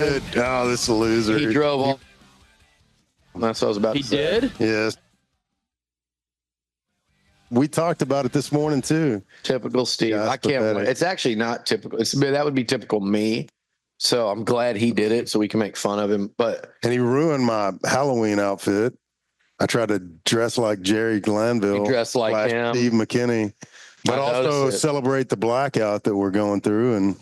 did. Oh, this is a loser. He drove all. That's what I was about to say. He did? Yes. We talked about it this morning too. Typical Steve. Yeah, I can't pathetic. wait. It's actually not typical. That would be typical me. So I'm glad he did it so we can make fun of him. But And he ruined my Halloween outfit. I tried to dress like Jerry Glanville. You dressed like him. Steve McKinney. But I also noticed it. celebrate the blackout that we're going through and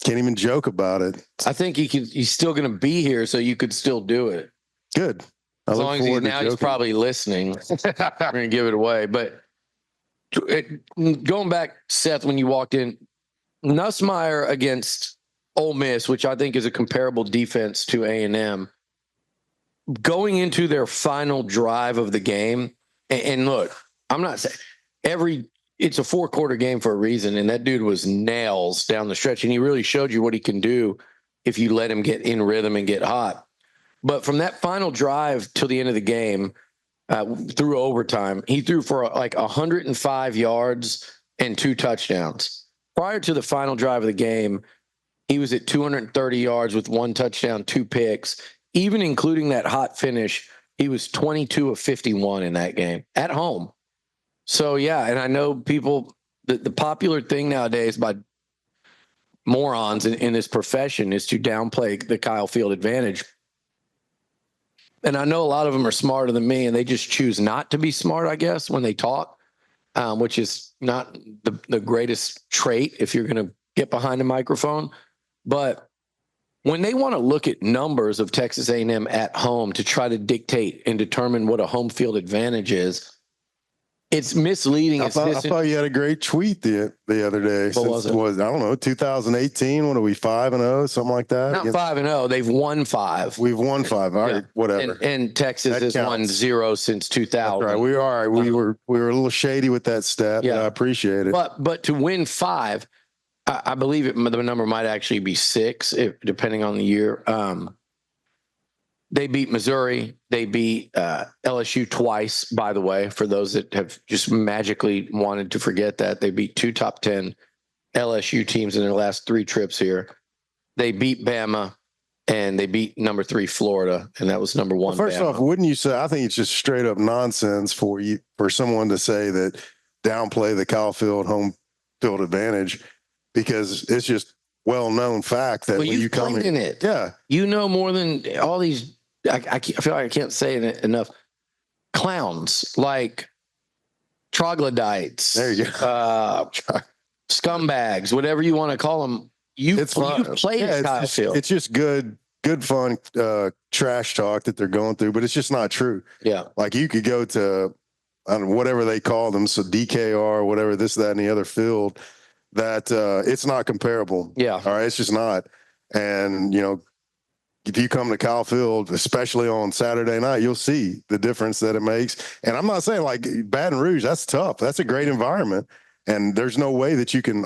can't even joke about it. I think he's still going to be here, so you could still do it. Good. As long as he's probably listening. We're going to give it away. But going back, Seth, when you walked in, Nussmeier against Ole Miss, which I think is a comparable defense to A&M, going into their final drive of the game, and look, I'm not saying it's a 4-quarter game for a reason, and that dude was nails down the stretch, and he really showed you what he can do if you let him get in rhythm and get hot. But from that final drive till the end of the game, through overtime, he threw for like 105 yards and 2 touchdowns. Prior to the final drive of the game, he was at 230 yards with 1 touchdown, 2 picks. Even including that hot finish, he was 22 of 51 in that game at home. So, yeah, and I know people, the popular thing nowadays by morons in this profession is to downplay the Kyle Field advantage. And I know a lot of them are smarter than me, and they just choose not to be smart, I guess, when they talk, which is not the greatest trait if you're going to get behind a microphone. But when they want to look at numbers of Texas A&M at home to try to dictate and determine what a home field advantage is, it's misleading. I thought you had a great tweet the other day. What was it? I don't know, 2018. What are we, 5-0, something like that? Not 5-0. They've won 5. We've won 5. All right, Yeah. whatever. And Texas That has won counts. 0 since 2000. That's right. We are. We were a little shady with that stat. Yeah. But I appreciate it. But to win 5, I believe the number might actually be 6, depending on the year. They beat Missouri. They beat LSU twice, by the way, for those that have just magically wanted to forget that. They beat 2 top 10 LSU teams in their last 3 trips here. They beat Bama, and they beat number 3 Florida, and that was number 1 Well, first Bama. off, wouldn't you say, I think it's just straight up nonsense for someone to say that downplay the Kyle Field home field advantage, because it's just well-known fact that Well, when you you've come played in it. Yeah. You know more than all these. I feel like I can't say it enough. Clowns like troglodytes. There you go. Scumbags, whatever you want to call them. You've played at Kyle Field. It's just good fun trash talk that they're going through, but it's just not true. Yeah. Like you could go to, I don't know, whatever they call them, so DKR, whatever, this, that, and the other field, that it's not comparable. Yeah. All right. It's just not. And, if you come to Kyle Field, especially on Saturday night, you'll see the difference that it makes. And I'm not saying like Baton Rouge, that's tough. That's a great environment. And there's no way that you can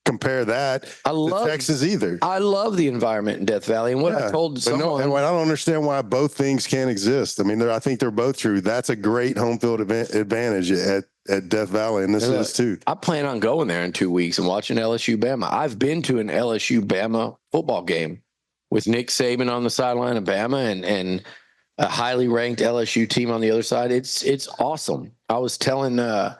compare that to Texas either. I love the environment in Death Valley. And what I told someone. I don't understand why both things can't exist. I mean, I think they're both true. That's a great home field advantage at Death Valley, and this is too. I plan on going there in 2 weeks and watching LSU Bama. I've been to an LSU Bama football game with Nick Saban on the sideline of Bama and a highly ranked LSU team on the other side. It's awesome. I was telling little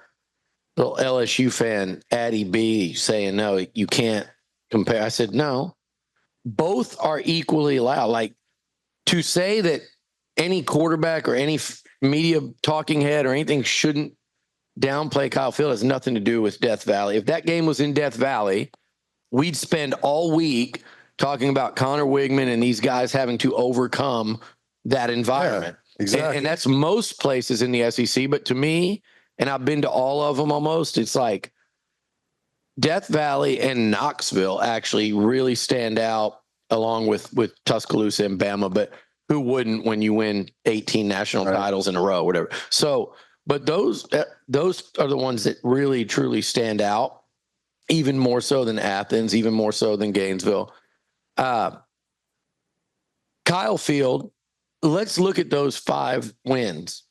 LSU fan Addie B saying, no, you can't compare. I said, no, both are equally loud. Like, to say that any quarterback or any media talking head or anything shouldn't downplay Kyle Field has nothing to do with Death Valley. If that game was in Death Valley, we'd spend all week talking about Connor Wigman and these guys having to overcome that environment. Yeah, exactly. And that's most places in the SEC. But to me, and I've been to all of them almost, it's like Death Valley and Knoxville actually really stand out, along with Tuscaloosa and Bama. But who wouldn't when you win 18 national titles in a row, whatever. So, but those are the ones that really, truly stand out, even more so than Athens, even more so than Gainesville. Kyle Field, let's look at those 5 wins.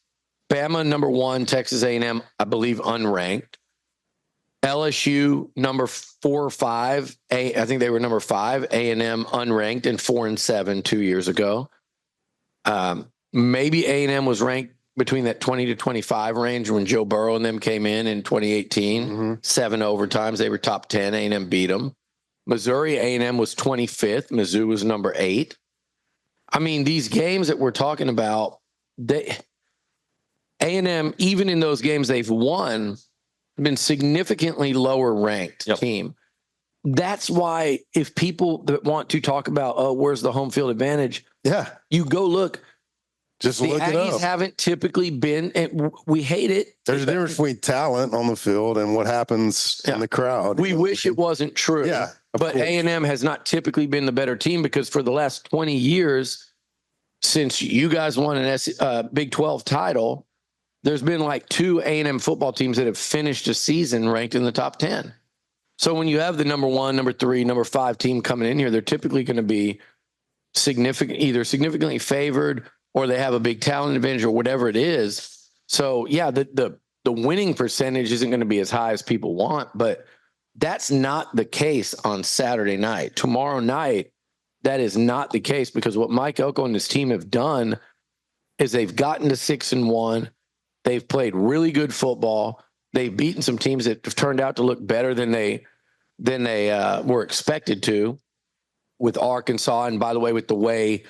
Bama, number 1, Texas A&M, I believe, unranked. LSU number 4 or 5. I think they were number 5. A&M unranked and 4-7 2 years ago. Maybe A&M was ranked between that 20 to 25 range when Joe Burrow and them came in 2018. Mm-hmm. 7 overtimes. They were top 10. A&M beat them. Missouri A&M was 25th. Mizzou was number 8. I mean, these games that we're talking about, A&M, even in those games they've won, been significantly lower ranked team. That's why if people that want to talk about, oh, where's the home field advantage? Yeah. You go look. Just the look it Aggies up. haven't typically been, and we hate it. There's a difference between talent on the field and what happens in the crowd. We wish it wasn't true. Yeah, but A&M has not typically been the better team because for the last 20 years, since you guys won an Big 12 title, there's been like 2 A&M football teams that have finished a season ranked in the top 10. So when you have the number 1, number 3, number 5 team coming in here, they're typically going to be either significantly favored or they have a big talent advantage or whatever it is. So yeah, the winning percentage isn't going to be as high as people want, but that's not the case on Saturday night. Tomorrow night, that is not the case because what Mike Elko and his team have done is they've gotten to 6-1. They've played really good football. They've beaten some teams that have turned out to look better than they were expected to, with Arkansas. And by the way, with the way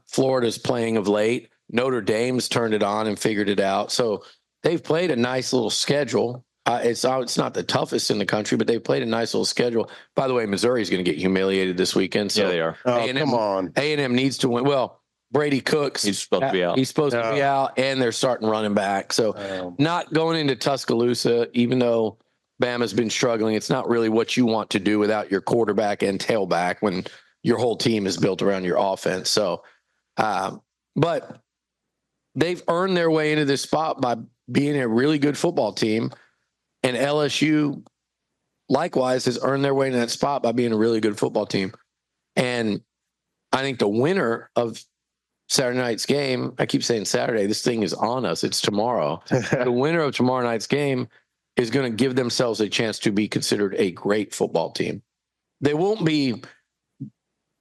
Florida's playing of late, Notre Dame's turned it on and figured it out. So they've played a nice little schedule. It's not the toughest in the country, but they've played a nice little schedule. By the way, Missouri's going to get humiliated this weekend. So yeah, they are. Oh, come on. A&M needs to win. Well, Brady Cooks. He's supposed to be out. He's supposed to be out, and they're starting running back. So not going into Tuscaloosa, even though Bama's been struggling, it's not really what you want to do without your quarterback and tailback when your whole team is built around your offense. So, but they've earned their way into this spot by being a really good football team. And LSU, likewise, has earned their way into that spot by being a really good football team. And I think the winner of Saturday night's game, I keep saying Saturday, this thing is on us. It's tomorrow. The winner of tomorrow night's game is going to give themselves a chance to be considered a great football team. They won't be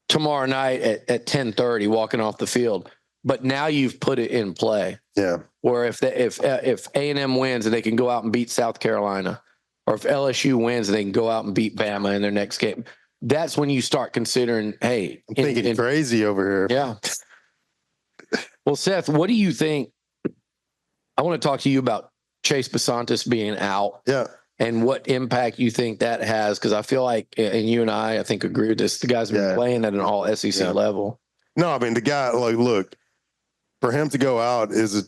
tomorrow night at 10:30 walking off the field, but now you've put it in play. Yeah. Where if A&M wins and they can go out and beat South Carolina, or if LSU wins and they can go out and beat Bama in their next game, that's when you start considering, hey, I'm thinking crazy over here. Yeah. Well, Seth, what do you think? I want to talk to you about Chase Besantis being out. Yeah. And what impact you think that has? Because I feel like, and you and I think agree with this, the guy's been playing at an all SEC level. No, I mean, the guy, like, look, for him to go out is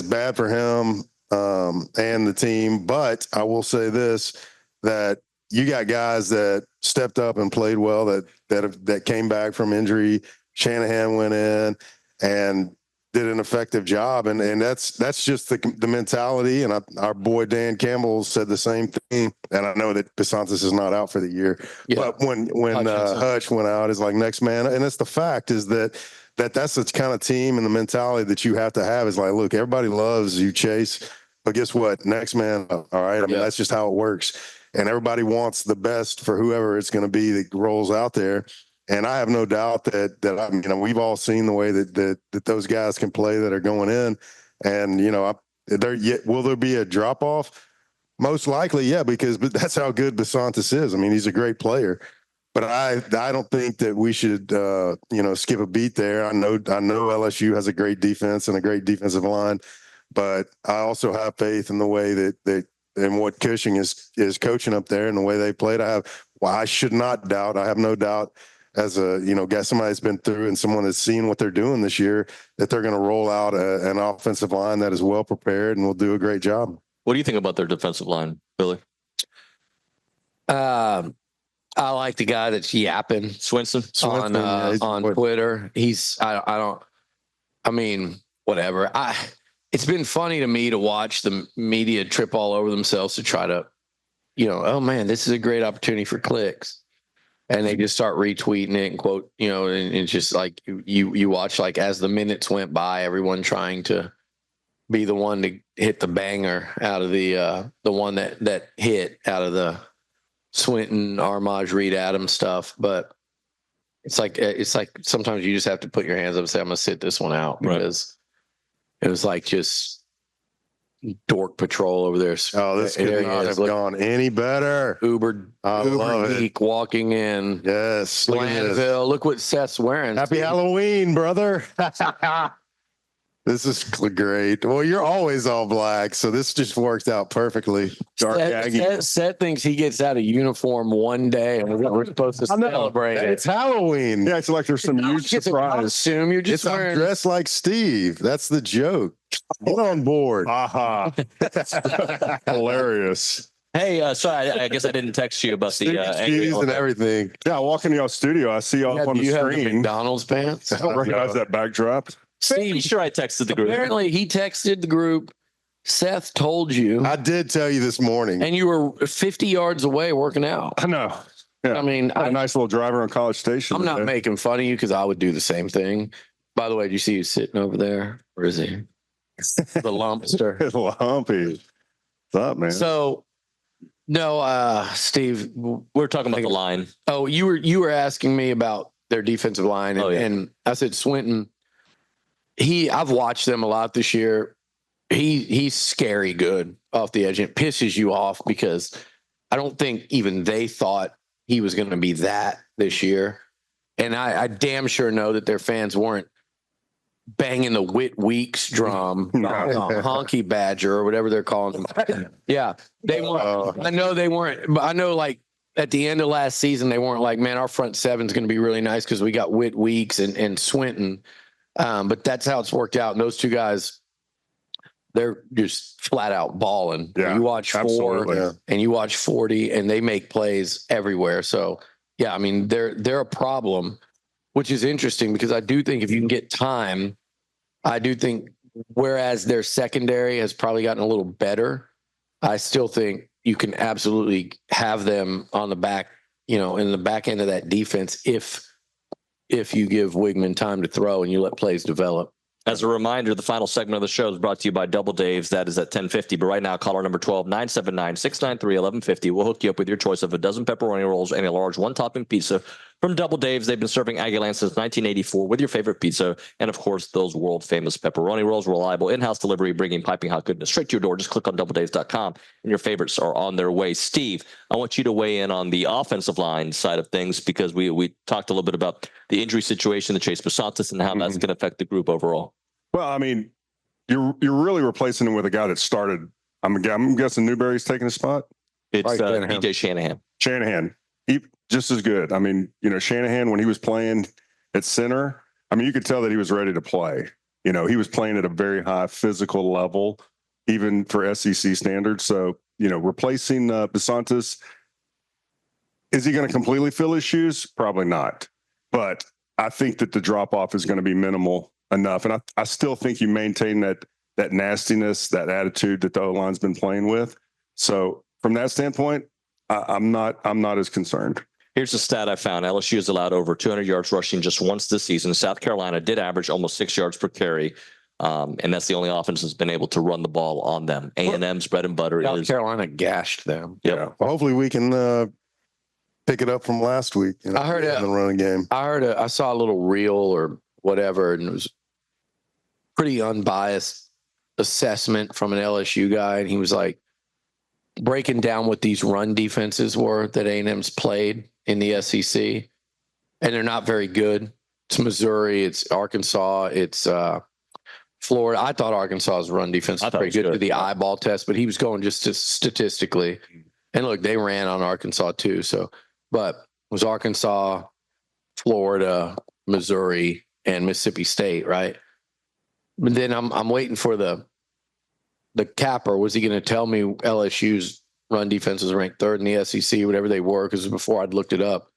bad for him and the team. But I will say this, that you got guys that stepped up and played well that came back from injury. Shanahan went in and did an effective job, and that's just the mentality. And our boy Dan Campbell said the same thing. And I know that Besantis is not out for the year, but when Hutch went out, is like next man, and it's the fact is that's the kind of team and the mentality that you have to have. Is like, look, everybody loves you, Chase, but guess what? Next man, all right. I mean, that's just how it works, and everybody wants the best for whoever it's going to be that rolls out there. And I have no doubt that we've all seen the way that those guys can play that are going in, and will there be a drop off? Most likely, yeah, because that's how good Besantis is. I mean, he's a great player, but I don't think that we should skip a beat there. I know LSU has a great defense and a great defensive line, but I also have faith in the way that and what Cushing is coaching up there and the way they played. I should not doubt. I have no doubt, as a guy, somebody that's been through and someone that's seen what they're doing this year, that they're going to roll out an offensive line that is well prepared and will do a great job. What do you think about their defensive line, Billy? I like the guy that's yapping Swinson on Twitter. Whatever. It's been funny to me to watch the media trip all over themselves to try to, oh man, this is a great opportunity for clicks. And they just start retweeting it and quote, and it's just like you watch, like, as the minutes went by, everyone trying to be the one to hit the banger out of the one that hit out of the Swinton, Armage, Reed Adams stuff. But it's like sometimes you just have to put your hands up and say, I'm gonna sit this one out because it was like just dork patrol over there. Oh, this could not have gone any better. Uber geek walking in. Yes. Glanville. Look what Seth's wearing. Happy Halloween, brother. This is great. Well, you're always all black, so this just worked out perfectly. Dark Aggie. Seth thinks he gets out of uniform one day, and we're supposed to celebrate it. It's Halloween. Yeah, it's like there's some huge surprise. Costume. You're just wearing... dressed like Steve. That's the joke. Get on board. Aha. Hilarious. Hey, sorry, I guess I didn't text you about the cheese and everything. Yeah, I walk into your studio. I see you up on the screen. Have the McDonald's pants. I don't recognize that backdrop. Pretty sure I texted the group. Apparently, he texted the group. Seth told you. I did tell you this morning. And you were 50 yards away working out. I know. Yeah. I mean, a nice little driver on College Station. I'm not making fun of you because I would do the same thing. By the way, do you see who's sitting over there? Where is he? The lumpster. Lumpy. What's up, man? So, no, Steve, we're talking about the line. Oh, you were asking me about their defensive line, and I said Swinton. I've watched them a lot this year. He's scary good off the edge. It pisses you off because I don't think even they thought he was going to be that this year. And I damn sure know that their fans weren't banging the Whit Weeks drum, honky badger or whatever they're calling him. Yeah, they weren't. I know they weren't. But I know, like at the end of last season, they weren't like, man, our front seven's going to be really nice because we got Whit Weeks and Swinton. But that's how it's worked out. And those two guys, they're just flat out balling. Yeah, you watch 4 and you watch 40, and they make plays everywhere. So yeah, I mean they're a problem, which is interesting because I do think if you can get time, I do think whereas their secondary has probably gotten a little better, I still think you can absolutely have them on the back, in the back end of that defense if you give Wigman time to throw and you let plays develop. As a reminder, the final segment of the show is brought to you by Double Dave's. That is at 10:50. But right now, caller number 12, 979-693-1150. We'll hook you up with your choice of a dozen pepperoni rolls and a large one-topping pizza from Double Dave's. They've been serving Aggieland since 1984 with your favorite pizza. And, of course, those world-famous pepperoni rolls. Reliable in-house delivery, bringing piping hot goodness straight to your door. Just click on doubledaves.com, and your favorites are on their way. Steve, I want you to weigh in on the offensive line side of things because we talked a little bit about the injury situation, the Chase Basantis, and how that's going to affect the group overall. Well, I mean, you're really replacing him with a guy that started. I'm guessing Newberry's taking his spot. It's BJ Shanahan. Shanahan, he just as good. I mean, Shanahan when he was playing at center, I mean, you could tell that he was ready to play. He was playing at a very high physical level, even for SEC standards. So, replacing Basantis, is he going to completely fill his shoes? Probably not. But I think that the drop off is going to be minimal enough. And I still think you maintain that nastiness, that attitude that the O-line's been playing with. So from that standpoint, I'm not as concerned. Here's a stat I found. LSU has allowed over 200 yards rushing just once this season. South Carolina did average almost 6 yards per carry. And that's the only offense that's been able to run the ball on them. A&M's bread and butter South Carolina gashed them. Yep. Yeah. Well, hopefully we can pick it up from last week. I heard in the running game. I saw a little reel or whatever, and it was pretty unbiased assessment from an LSU guy, and he was like breaking down what these run defenses were that A&M's played in the SEC, and they're not very good. It's Missouri, it's Arkansas, it's Florida. I thought Arkansas's run defense was pretty good to the eyeball test, but he was going just statistically. And look, they ran on Arkansas too. So, but it was Arkansas, Florida, Missouri, and Mississippi State, right? But then I'm waiting for the capper. Was he going to tell me LSU's run defense was ranked third in the SEC, whatever they were? Because before I'd looked it up,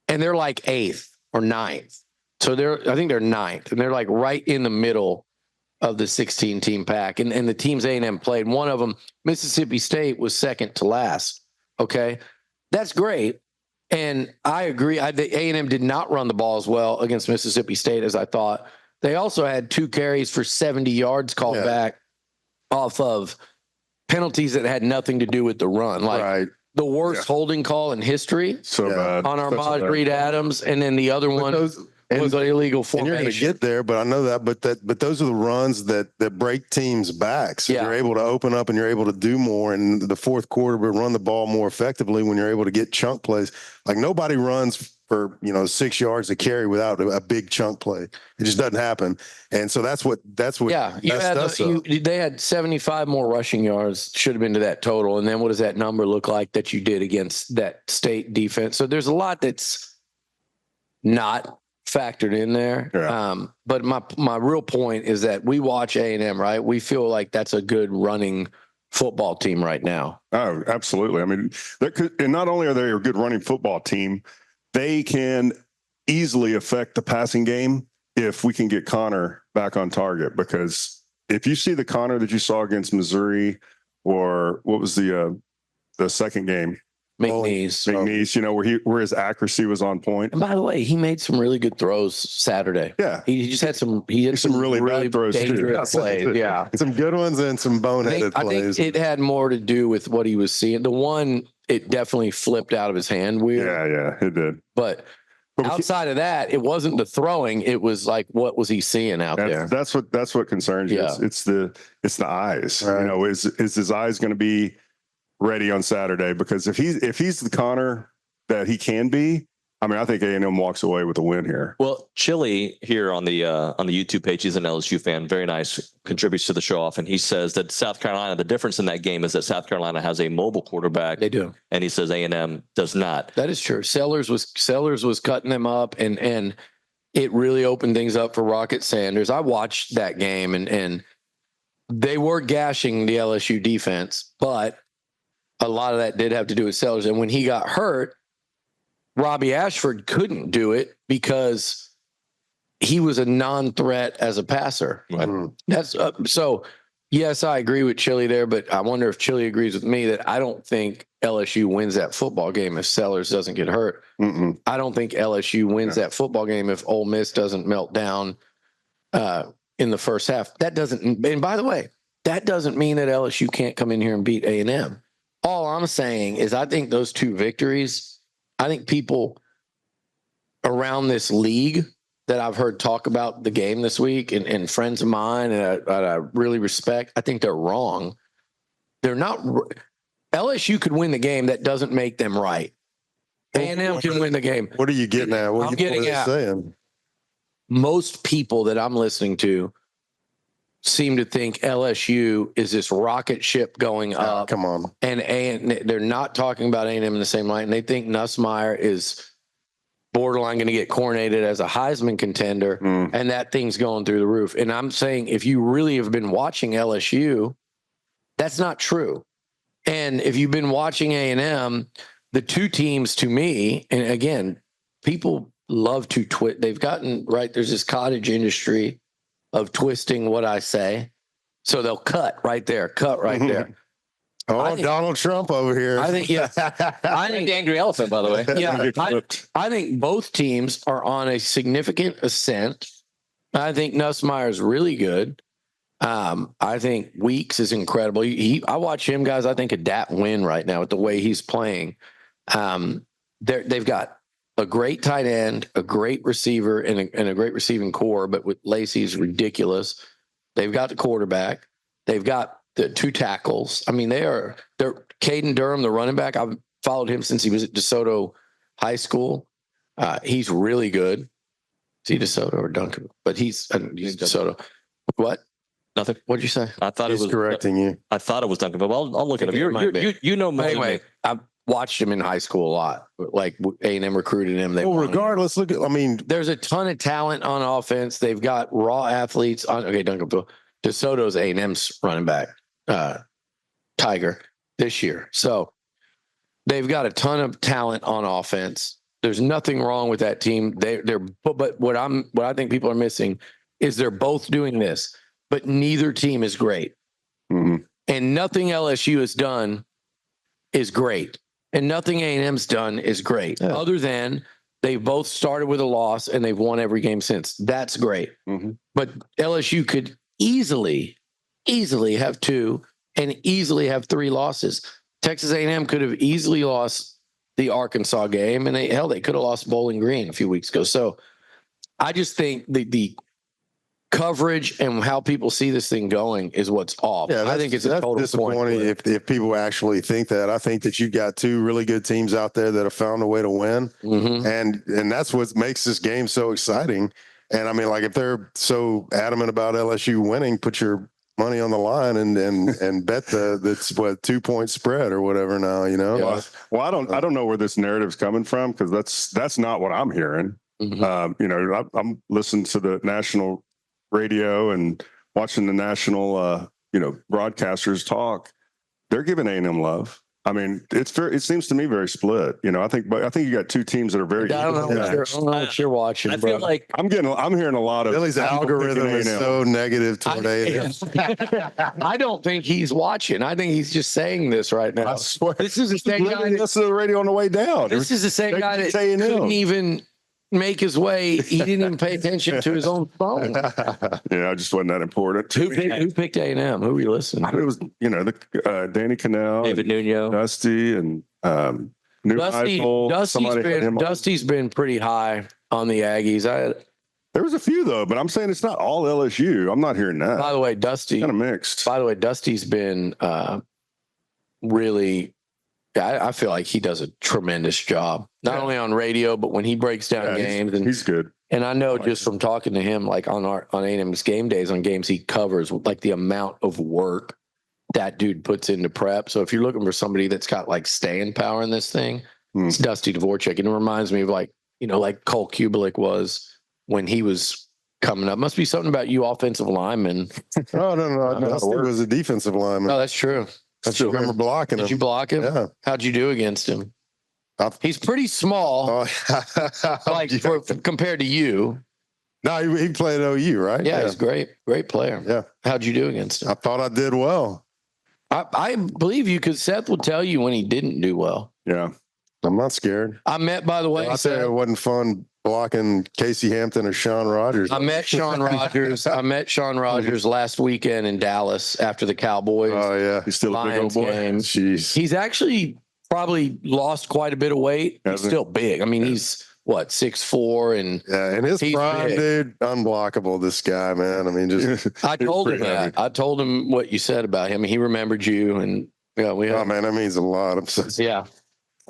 and they're like 8th or 9th. So I think they're 9th, and they're like right in the middle of the 16-team pack. And the teams A&M played, one of them, Mississippi State, was second to last. Okay, that's great. And I agree. The A&M did not run the ball as well against Mississippi State as I thought. They also had 2 carries for 70 yards called back off of penalties that had nothing to do with the run. Like Right. the worst holding call in history So Yeah. bad. on Such a Armand bad- Reed Adams, and then the other one was an illegal And you're going to formation. get there, but I know that. But those are the runs that break teams' backs. Yeah. You're able to open up and you're able to do more. And the fourth quarter, but run the ball more effectively when you're able to get chunk plays. Like nobody runs for 6 yards to carry without a big chunk play. It just doesn't happen. And so that's what Yeah, messed us up. they had 75 more rushing yards, should have been to that total. And then what does that number look like that you did against that state defense? So there's a lot that's not factored in there. Yeah. But my real point is that we watch A&M, right? We feel like that's a good running football team right now. Oh, absolutely. I mean, and not only are they a good running football team, they can easily affect the passing game if we can get Connor back on target. Because if you see the Connor that you saw against Missouri, or what was the second game, McNeese, where his accuracy was on point. And by the way, he made some really good throws Saturday. Yeah, he just had some really bad throws dangerous too. plays. Yeah, some good ones and some boneheaded plays. I think it had more to do with what he was seeing. The one, it definitely flipped out of his hand weird. Yeah, it did. But outside of that, it wasn't the throwing. It was like, what was he seeing out there? That's what concerns you. Yeah. It's the eyes. Right. Is his eyes going to be ready on Saturday? Because if he's the Connor that he can be, I mean, I think A&M walks away with a win here. Well, Chili here on the YouTube page, he's an LSU fan, very nice, contributes to the show off, and he says that South Carolina, the difference in that game is that South Carolina has a mobile quarterback. They do, and he says A&M does not. That is true. Sellers was cutting them up, and it really opened things up for Rocket Sanders. I watched that game, and they were gashing the LSU defense, but a lot of that did have to do with Sellers. And when he got hurt, Robbie Ashford couldn't do it because he was a non-threat as a passer. Right. That's so. Yes, I agree with Chili there, but I wonder if Chili agrees with me that I don't think LSU wins that football game if Sellers doesn't get hurt. Mm-mm. I don't think LSU wins that football game if Ole Miss doesn't melt down in the first half. That doesn't. And by the way, that doesn't mean that LSU can't come in here and beat A&M. All I'm saying is I think those two victories. I think people around this league that I've heard talk about the game this week and friends of mine and I really respect, I think they're wrong. They're not. LSU could win the game. That doesn't make them right. A&M can win the game. What are you getting at? What are you saying? Most people that I'm listening to seem to think LSU is this rocket ship going up. Come on. And they're not talking about A&M in the same light. And they think Nussmeier is borderline going to get coronated as a Heisman contender. And that thing's going through the roof. And I'm saying, if you really have been watching LSU, that's not true. And if you've been watching A&M, the two teams to me, and again, people love to twist. They've gotten, right, there's this cottage industry of twisting what I say. So they'll cut right there. Oh, Donald Trump over here. I think, yeah. I think the angry elephant, by the way. Yeah, I think both teams are on a significant ascent. I think Nussmeier's really good. I think Weeks is incredible. I watch him, guys. I think a Dat win right now with the way he's playing. They've got a great tight end, a great receiver, and a great receiving core. But with Lacey's ridiculous. They've got the quarterback. They've got the two tackles. I mean, they're Caden Durham, the running back. I've followed him since he was at DeSoto High School. He's really good. Is he DeSoto or Duncan? But he's DeSoto. What? Nothing. What'd you say? I thought He's it was correcting you. I thought it was Duncan, but I'll look at him. You know more. Anyway, I've watched him in high school a lot. Like A&M recruited him. Regardless, look at. I mean, there's a ton of talent on offense. They've got raw athletes. Duncan. DeSoto's A&M's running back, Tiger, this year. So they've got a ton of talent on offense. There's nothing wrong with that team. But what I think people are missing is they're both doing this, but neither team is great. Mm-hmm. And nothing LSU has done is great. And nothing A&M's done is great, other than they both started with a loss and they've won every game since. That's great. Mm-hmm. But LSU could easily easily have 2 and easily have 3 losses. Texas A&M could have easily lost the Arkansas game, and they could have lost Bowling Green a few weeks ago. So I just think the coverage and how people see this thing going is what's off. Yeah, I think it's a total disappointing point. if people actually think that. I think that you got 2 really good teams out there that have found a way to win, and that's what makes this game so exciting. And I mean, like, if they're so adamant about LSU winning, put your money on the line and bet that's what 2-point spread or whatever now, you know. Yeah. Well, I don't know where this narrative's coming from, because that's not what I'm hearing. You know, I'm listening to the national radio and watching the national broadcasters talk. They're giving A&M love. I mean, it seems to me very split. You know, I think you got 2 teams that are very. I don't know what you're watching. I feel like I'm hearing a lot of Billy's algorithm is so negative toward A&M. I don't think he's watching. I think he's just saying this right now. I swear. This is the same guy. Listen to the radio on the way down. This is the same guy that A&M. couldn't even make his way. He didn't even pay attention to his own phone. Yeah, I just wasn't that important. Who picked A&M? Who were you listening to? It was, the Danny Cannell, David Nuno, Dusty, and Dusty's been pretty high on the Aggies. There was a few though, but I'm saying it's not all LSU. I'm not hearing that. By the way, Dusty Kind of mixed. By the way, Dusty's been really. I feel like he does a tremendous job, not only on radio, but when he breaks down games. And he's good. And I know just from talking to him, like on A&M's game days, on games he covers, like the amount of work that dude puts into prep. So if you're looking for somebody that's got like staying power in this thing, it's Dusty Dvorak. And it reminds me of like Cole Kubelik was when he was coming up. Must be something about you offensive linemen. No. Dusty was a defensive lineman. No, that's true. I still remember blocking him. Did you block him? Yeah. How'd you do against him? He's pretty small, compared to you. No, he played at OU, right? Yeah, he's great player. Yeah. How'd you do against him? I thought I did well. I believe you, because Seth will tell you when he didn't do well. Yeah. I'm not scared. I met, by the way, I said it wasn't fun blocking Casey Hampton or Sean Rogers. I met Sean Rogers last weekend in Dallas after the Cowboys. Oh yeah, he's still a big old boy. Game. Jeez, he's actually probably lost quite a bit of weight. He's still big. I mean, he's what, 6'4", and in his prime, dude, unblockable. This guy, man. I mean, just I told him that. I told him what you said about him. He remembered you, and oh man, that means a lot.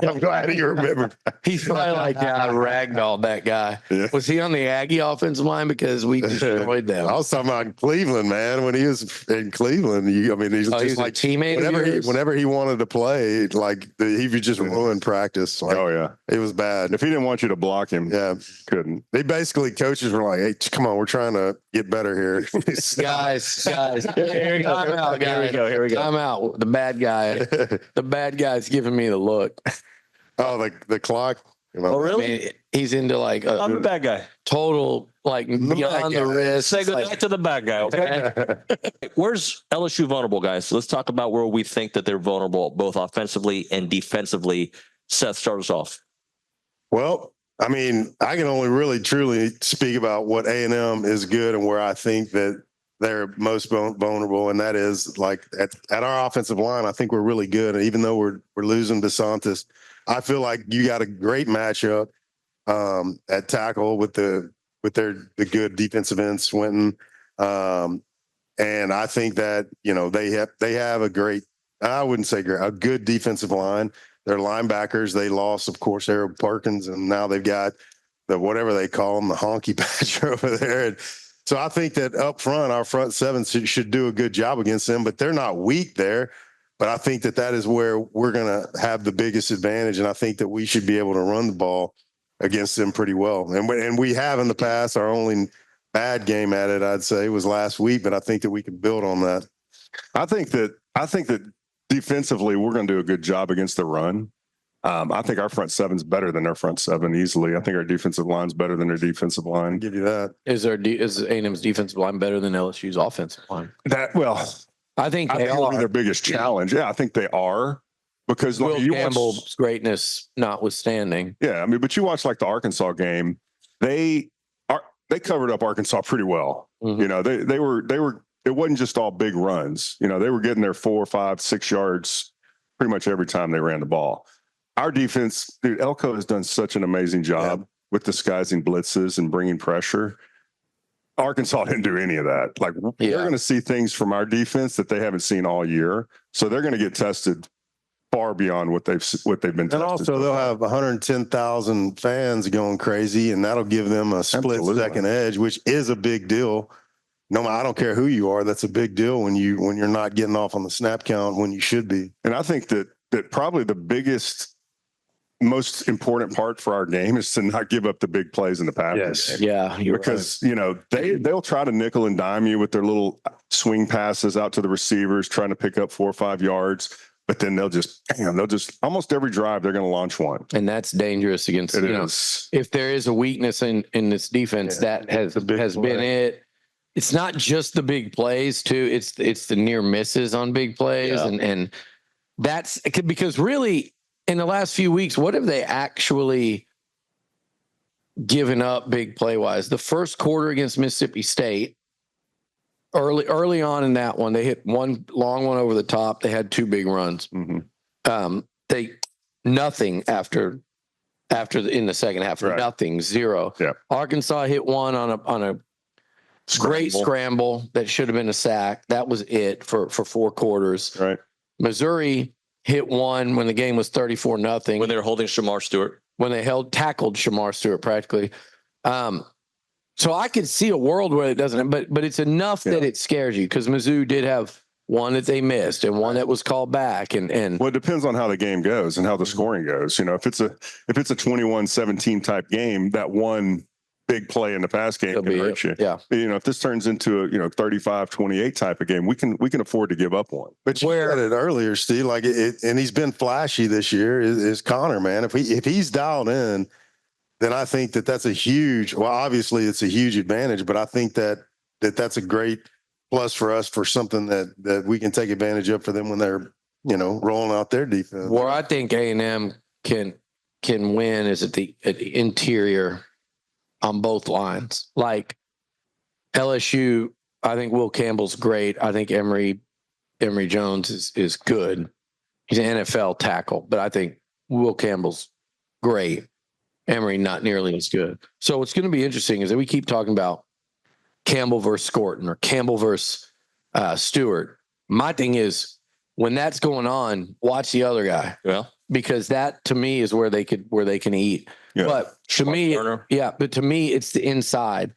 I'm glad you remembered. He's probably like, I ragdolled that guy. Yeah. Was he on the Aggie offensive line? Because we destroyed them. I was talking about Cleveland, man. When he was in Cleveland, he's just like teammate. Whenever he wanted to play, like he would just ruin practice. Like, oh yeah, it was bad. If he didn't want you to block him, couldn't. They basically, coaches were like, "Hey, come on, we're trying to get better here, guys. Here we go. Time out. The bad guy's giving me the look. Oh, the clock. Oh, really? I mean, he's into like I'm the bad guy. Total, like beyond the wrist. Say goodnight to the bad guy. Okay. Where's LSU vulnerable, guys? So let's talk about where we think that they're vulnerable, both offensively and defensively. Seth, start us off. Well, I mean, I can only really truly speak about what A&M is good and where I think that they're most vulnerable, and that is like at our offensive line. I think we're really good, and even though we're losing DeSantis, I feel like you got a great matchup at tackle with the good defensive end Swinton, and I think that they have a great, I wouldn't say great, a good defensive line. Their linebackers, they lost, of course, Harold Perkins, and now they've got the whatever they call them, the honky badger over there. And so I think that up front, our front seven should do a good job against them, but they're not weak there. But I think that is where we're going to have the biggest advantage, and I think that we should be able to run the ball against them pretty well. And we have in the past. Our only bad game at it, I'd say, was last week, but I think that we can build on that. I think that defensively we're going to do a good job against the run. I think our front seven's better than their front seven easily. I think our defensive line's better than their defensive line. I'll give you that. Is A&M's defensive line better than LSU's offensive line? I think they it'll are be their biggest challenge. Yeah, I think they are, because Will Campbell's greatness notwithstanding. Yeah, I mean, but you watch like the Arkansas game, they covered up Arkansas pretty well. Mm-hmm. They were it wasn't just all big runs. You know, they were getting their 4, 5, 6 yards pretty much every time they ran the ball. Our defense, dude, Elko has done such an amazing job with disguising blitzes and bringing pressure. Arkansas didn't do any of that. Like, they're going to see things from our defense that they haven't seen all year. So they're going to get tested far beyond what they've been tested. And also, they'll have 110,000 fans going crazy, and that'll give them a split second edge, which is a big deal. No, I don't care who you are. That's a big deal when you're not getting off on the snap count when you should be. And I think that probably the biggest, most important part for our game is to not give up the big plays in the pass game. Yeah, because you know they'll try to nickel and dime you with their little swing passes out to the receivers, trying to pick up 4 or 5 yards. But then they'll just almost every drive they're going to launch one, and that's dangerous against. If there is a weakness in this defense, that has been it. It's not just the big plays too. It's the near misses on big plays, and that's because really. In the last few weeks, what have they actually given up big play wise? The first quarter against Mississippi State, early on in that one, they hit one long one over the top. They had 2 big runs. Mm-hmm. They nothing after in the second half. Right. Nothing, 0. Yeah. Arkansas hit one on a great scramble that should have been a sack. That was it for 4 quarters. Right. Missouri hit one when the game was 34-0. When they were holding Shamar Stewart. When they tackled Shamar Stewart practically. So I could see a world where it doesn't, but it's enough that it scares you because Mizzou did have one that they missed and one that was called back. And well, it depends on how the game goes and how the scoring goes. You know, if it's a 21-17 type game, that one big play in the pass game can hurt you. Yeah. You know, if this turns into a 35-28 type of game, we can afford to give up one. But you said it earlier, Steve. Like and he's been flashy this year. Is Connor, man? If he's dialed in, then I think that's a huge. Well, obviously it's a huge advantage, but I think that's a great plus for us for something that we can take advantage of for them when they're rolling out their defense. Where I think A&M can win is at the interior. On both lines, like LSU, I think Will Campbell's great. I think Emory Jones is good. He's an NFL tackle, but I think Will Campbell's great. Emory not nearly as good. So what's going to be interesting is that we keep talking about Campbell versus Scorton or Campbell versus Stewart. My thing is when that's going on, watch the other guy. Yeah, because that to me is where they can eat. Yeah. But to me, it's the inside.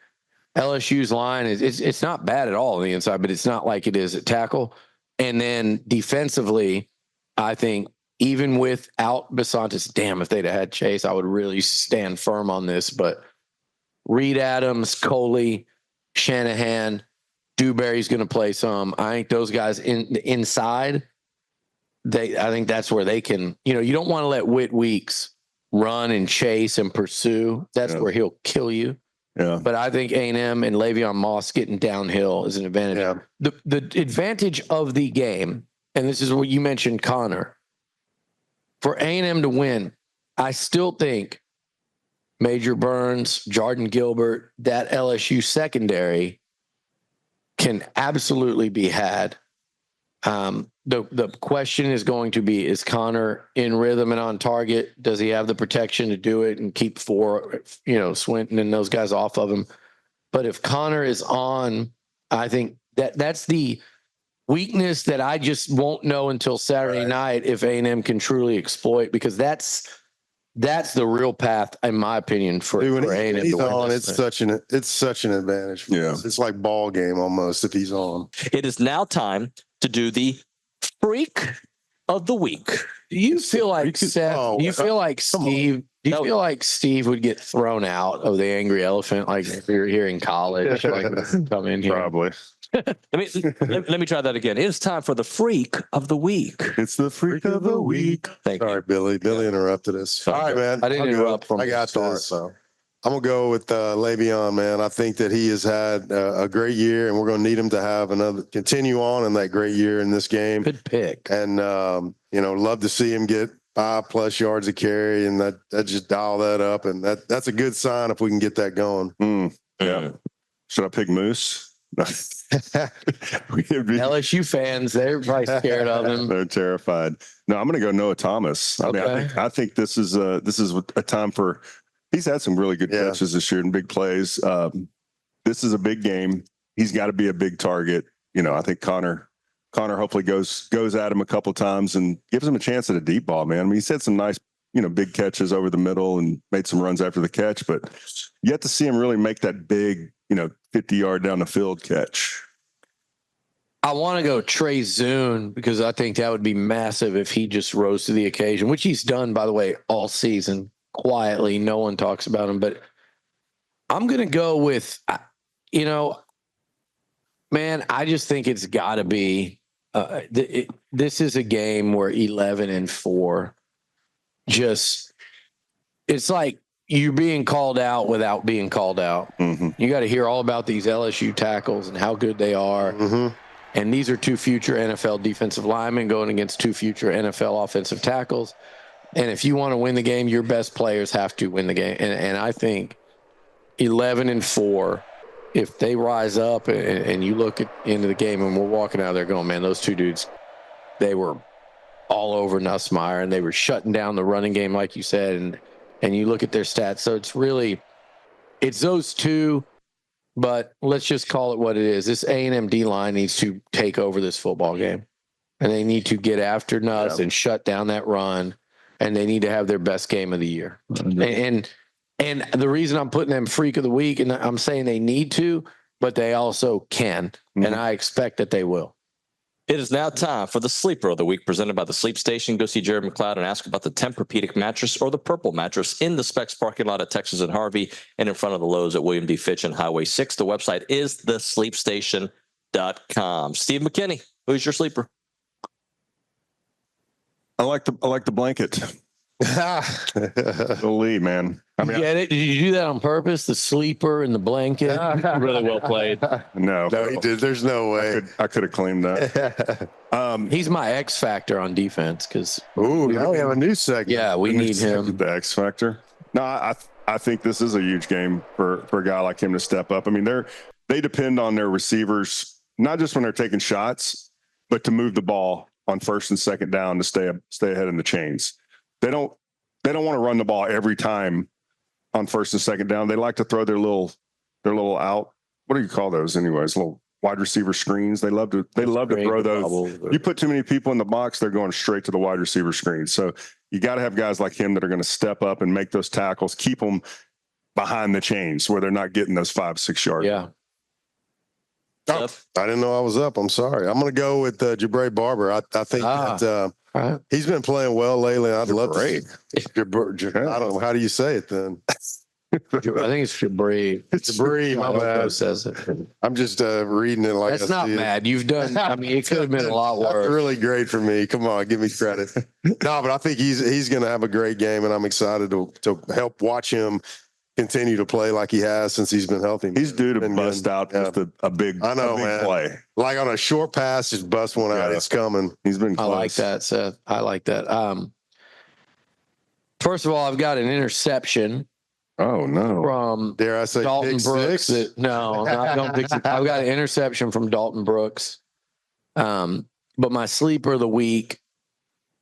LSU's line it's not bad at all on the inside, but it's not like it is at tackle. And then defensively, I think even without Basantis, damn, if they'd have had Chase, I would really stand firm on this. But Reed Adams, Coley, Shanahan, Dewberry's going to play some. I think those guys in the inside, I think that's where they can. You don't want to let Whit Weeks run and chase and pursue. That's where he'll kill you. Yeah. But I think A&M and Le'Veon Moss getting downhill is an advantage. Yeah. The advantage of the game, and this is what you mentioned, Connor. For A&M to win, I still think Major Burns, Jordan Gilbert, that LSU secondary can absolutely be had. The question is going to be, is Connor in rhythm and on target? Does he have the protection to do it and keep Swinton and those guys off of him? But if Connor is on, I think that's the weakness that I just won't know until Saturday night if A&M can truly exploit, because that's the real path, in my opinion, for A&M. He's on. It's such an advantage. Yeah, it's like ball game almost if he's on. It is now time to do the Freak of the Week. Do you feel like Seth? Do you feel like Steve? Do you feel like Steve would get thrown out of the Angry Elephant like if you're here in college? Like come in here. Probably. Let me try that again. It's time for the Freak of the Week. It's the Freak of the Week. Thank you. Sorry, Billy. Billy interrupted us. All right, man. I didn't interrupt from I got the start. this. So I'm going to go with Le'Veon, man. I think that he has had a great year, and we're going to need him to have continue on in that great year in this game. Good pick. And, love to see him get 5+ yards of carry, and that just dial that up. And that's a good sign if we can get that going. Yeah. Should I pick Moose? LSU fans, they're probably scared of him. They're terrified. No, I'm going to go Noah Thomas. I mean, I think this is a time for. He's had some really good catches this year and big plays. This is a big game. He's got to be a big target. You know, I think Connor hopefully goes at him a couple of times and gives him a chance at a deep ball, man. I mean, he's had some nice, big catches over the middle and made some runs after the catch, but yet to see him really make that big, 50-yard down the field catch. I want to go Trey Zune because I think that would be massive if he just rose to the occasion, which he's done, by the way, all season quietly. No one talks about him, but I'm going to go with, man, I just think it's got to be this is a game where 11-4 just it's like you're being called out without being called out. Mm-hmm. You got to hear all about these LSU tackles and how good they are. Mm-hmm. And these are two future NFL defensive linemen going against two future NFL offensive tackles. And if you want to win the game, your best players have to win the game. And I think 11-4, if they rise up and you look into the game and we're walking out there going, man, those two dudes, they were all over Nussmeier and they were shutting down the running game, like you said. And you look at their stats. So it's those two, but let's just call it what it is. This A&M D-line needs to take over this football game. And they need to get after Nuss and shut down that run. And they need to have their best game of the year. And the reason I'm putting them freak of the week, and I'm saying they need to, but they also can. Mm-hmm. And I expect that they will. It is now time for the Sleeper of the Week, presented by the Sleep Station. Go see Jared McLeod and ask about the Tempur-Pedic mattress or the Purple mattress in the Specs parking lot at Texas and Harvey and in front of the Lowe's at William D. Fitch and Highway 6. The website is thesleepstation.com. Steve McKinney, who's your sleeper? I like the blanket. The lead, man. I mean, get it? Did you do that on purpose? The sleeper and the blanket? Really well played. No, he did. There's no way. I could have claimed that. He's my X factor on defense because. Ooh, now we have a new segment. Yeah, we need him. The X factor. No, I think this is a huge game for a guy like him to step up. I mean, they depend on their receivers, not just when they're taking shots, but to move the ball on first and second down to stay ahead in the chains. They don't want to run the ball every time on first and second down. They like to throw their little out. What do you call those anyways? Little wide receiver screens. They love to throw those. You put too many people in the box, they're going straight to the wide receiver screen. So you got to have guys like him that are going to step up and make those tackles, keep them behind the chains where they're not getting those 5-6 yards. Yeah. Oh, I didn't know I was up. I'm sorry. I'm going to go with Jabray Barber. I think that he's been playing well lately. I'd love to. I don't know. How do you say it then? I think it's Jabray. Jabray, my bad. Says it. I'm just reading it like that's not bad. You've done. I mean, it could have been a lot worse. That's really great for me. Come on, give me credit. No, but I think he's going to have a great game, and I'm excited to help watch him continue to play like he has since he's been healthy. He's due to bust out with a big play. Like on a short pass, just bust one out. It's coming. He's been close. I like that, Seth. I like that. First of all, I've got an interception. Oh, no. From dare I say Dalton Brooks. No, I don't think so. I've got an interception from Dalton Brooks. But my sleeper of the week,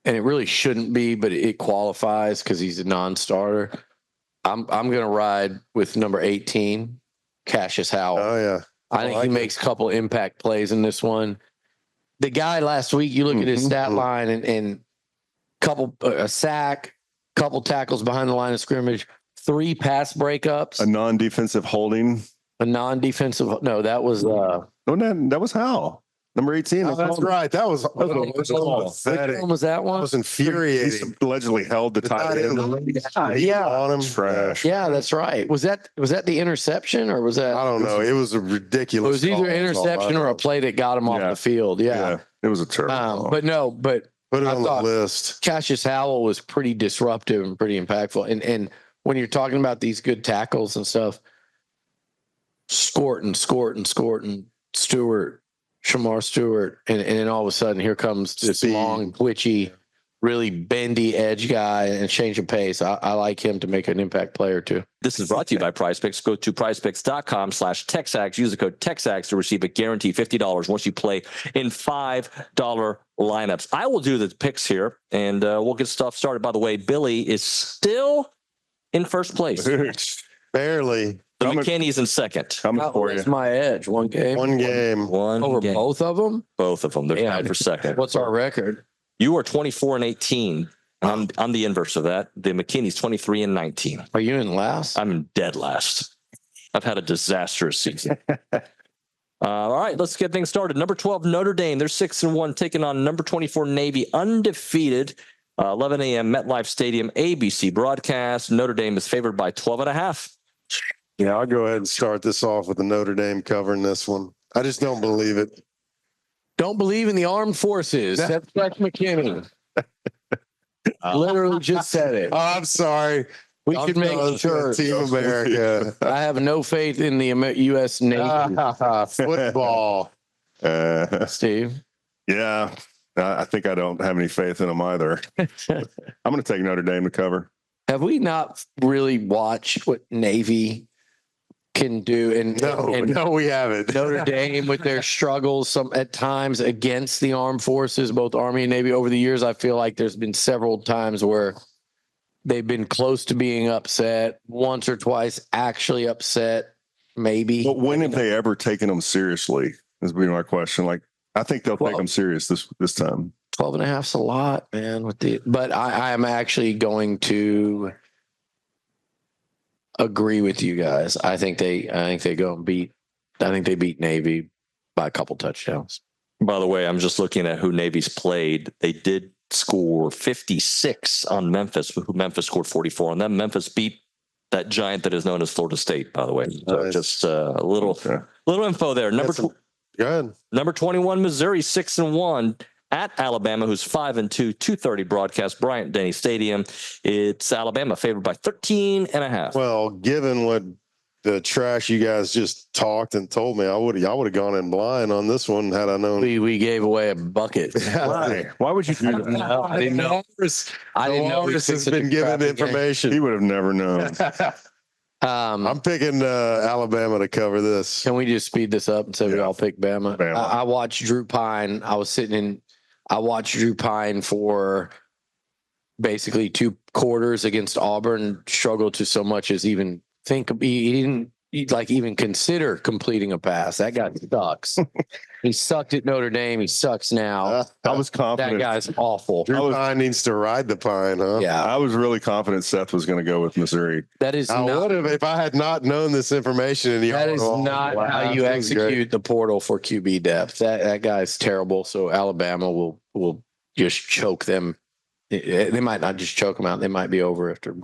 and it really shouldn't be, but it qualifies because he's a non-starter. I'm going to ride with number 18, Cassius Howell. Oh, yeah. I think he makes a couple impact plays in this one. The guy last week, you look at his stat line and a sack, couple tackles behind the line of scrimmage, 3 pass breakups. A non-defensive holding. No, that was that was Howell. Number 18. Oh, that's right. That was pathetic. Was that one? That was infuriating. He allegedly held the tight end. On him. Trash. Yeah, that's right. Was that the interception or was that? I don't know. It was a ridiculous. It was either interception or a play that got him off the field. Yeah. It was a terrible. But put it on the list. Cassius Howell was pretty disruptive and pretty impactful. And when you're talking about these good tackles and stuff, Scorton, Stewart, Shamar Stewart, and then all of a sudden here comes this long, glitchy really bendy edge guy and change of pace. I like him to make an impact play or two. This is brought to you by PrizePicks. Go to prizepicks.com/TexAgs. Use the code TexAgs to receive a guaranteed $50 once you play in $5 lineups. I will do the picks here, and we'll get stuff started. By the way, Billy is still in first place. Barely. The McKinney's in second. Coming for you. That's my edge. One game. One game. One Over game. both of them? Both of them. They're Yeah. tied for second. What's our record? You are 24-18. I'm the inverse of that. The McKinney's 23-19. Are you in last? I'm in dead last. I've had a disastrous season. All right, let's get things started. Number 12, Notre Dame. They're 6-1, taking on number 24, Navy, undefeated. 11 a.m. MetLife Stadium, ABC broadcast. Notre Dame is favored by 12.5. Yeah, I'll go ahead and start this off with the Notre Dame covering this one. I just don't believe it. Don't believe in the armed forces. That's Seth McKinney. Literally just said it. Oh, I'm sorry. We should make sure. Team America. I have no faith in the U.S. Navy. Football. Steve. Yeah, I think I don't have any faith in them either. I'm going to take Notre Dame to cover. Have we not really watched what Navy can do? And No, we haven't. Notre Dame with their struggles at times against the armed forces, both Army and Navy over the years. I feel like there's been several times where they've been close to being upset, once or twice actually upset, maybe. But when have they ever taken them seriously? Is be my question. Like, I think they'll take them serious this time. 12.5's a lot, man. But I am actually going to agree with you guys. I think they go and beat Navy by a couple touchdowns. By the way, I'm just looking at who Navy's played. They did score 56 on Memphis, who Memphis scored 44 on them. Memphis beat that giant that is known as Florida State, by the way. So Nice. just a little info there. Go ahead. Number 21, Missouri, 6-1 at Alabama, who's 5-2, 2:30 broadcast, Bryant Denny Stadium. It's Alabama favored by 13.5. Well, given what the trash you guys just talked and told me, I would have gone in blind on this one had I known. We gave away a bucket. Why? Why would you do that? I didn't know. I didn't know This has been given information. He would have never known. I'm picking Alabama to cover this. Can we just speed this up and say we all pick Bama? Bama. I watched Drew Pine. I watched Drew Pine for basically 2 quarters against Auburn, struggle to so much as even think he didn't even consider completing a pass. That guy sucks. He sucked at Notre Dame. He sucks now. I was That confident. guy's awful. Drew Pine needs to ride the pine, huh? Yeah, I was really confident Seth was going to go with Missouri. that is I not. would have if I had not known this information. And That is not how you execute the portal for QB depth. That guy's terrible. So Alabama will just choke them. They might not just choke them out. They might be over after a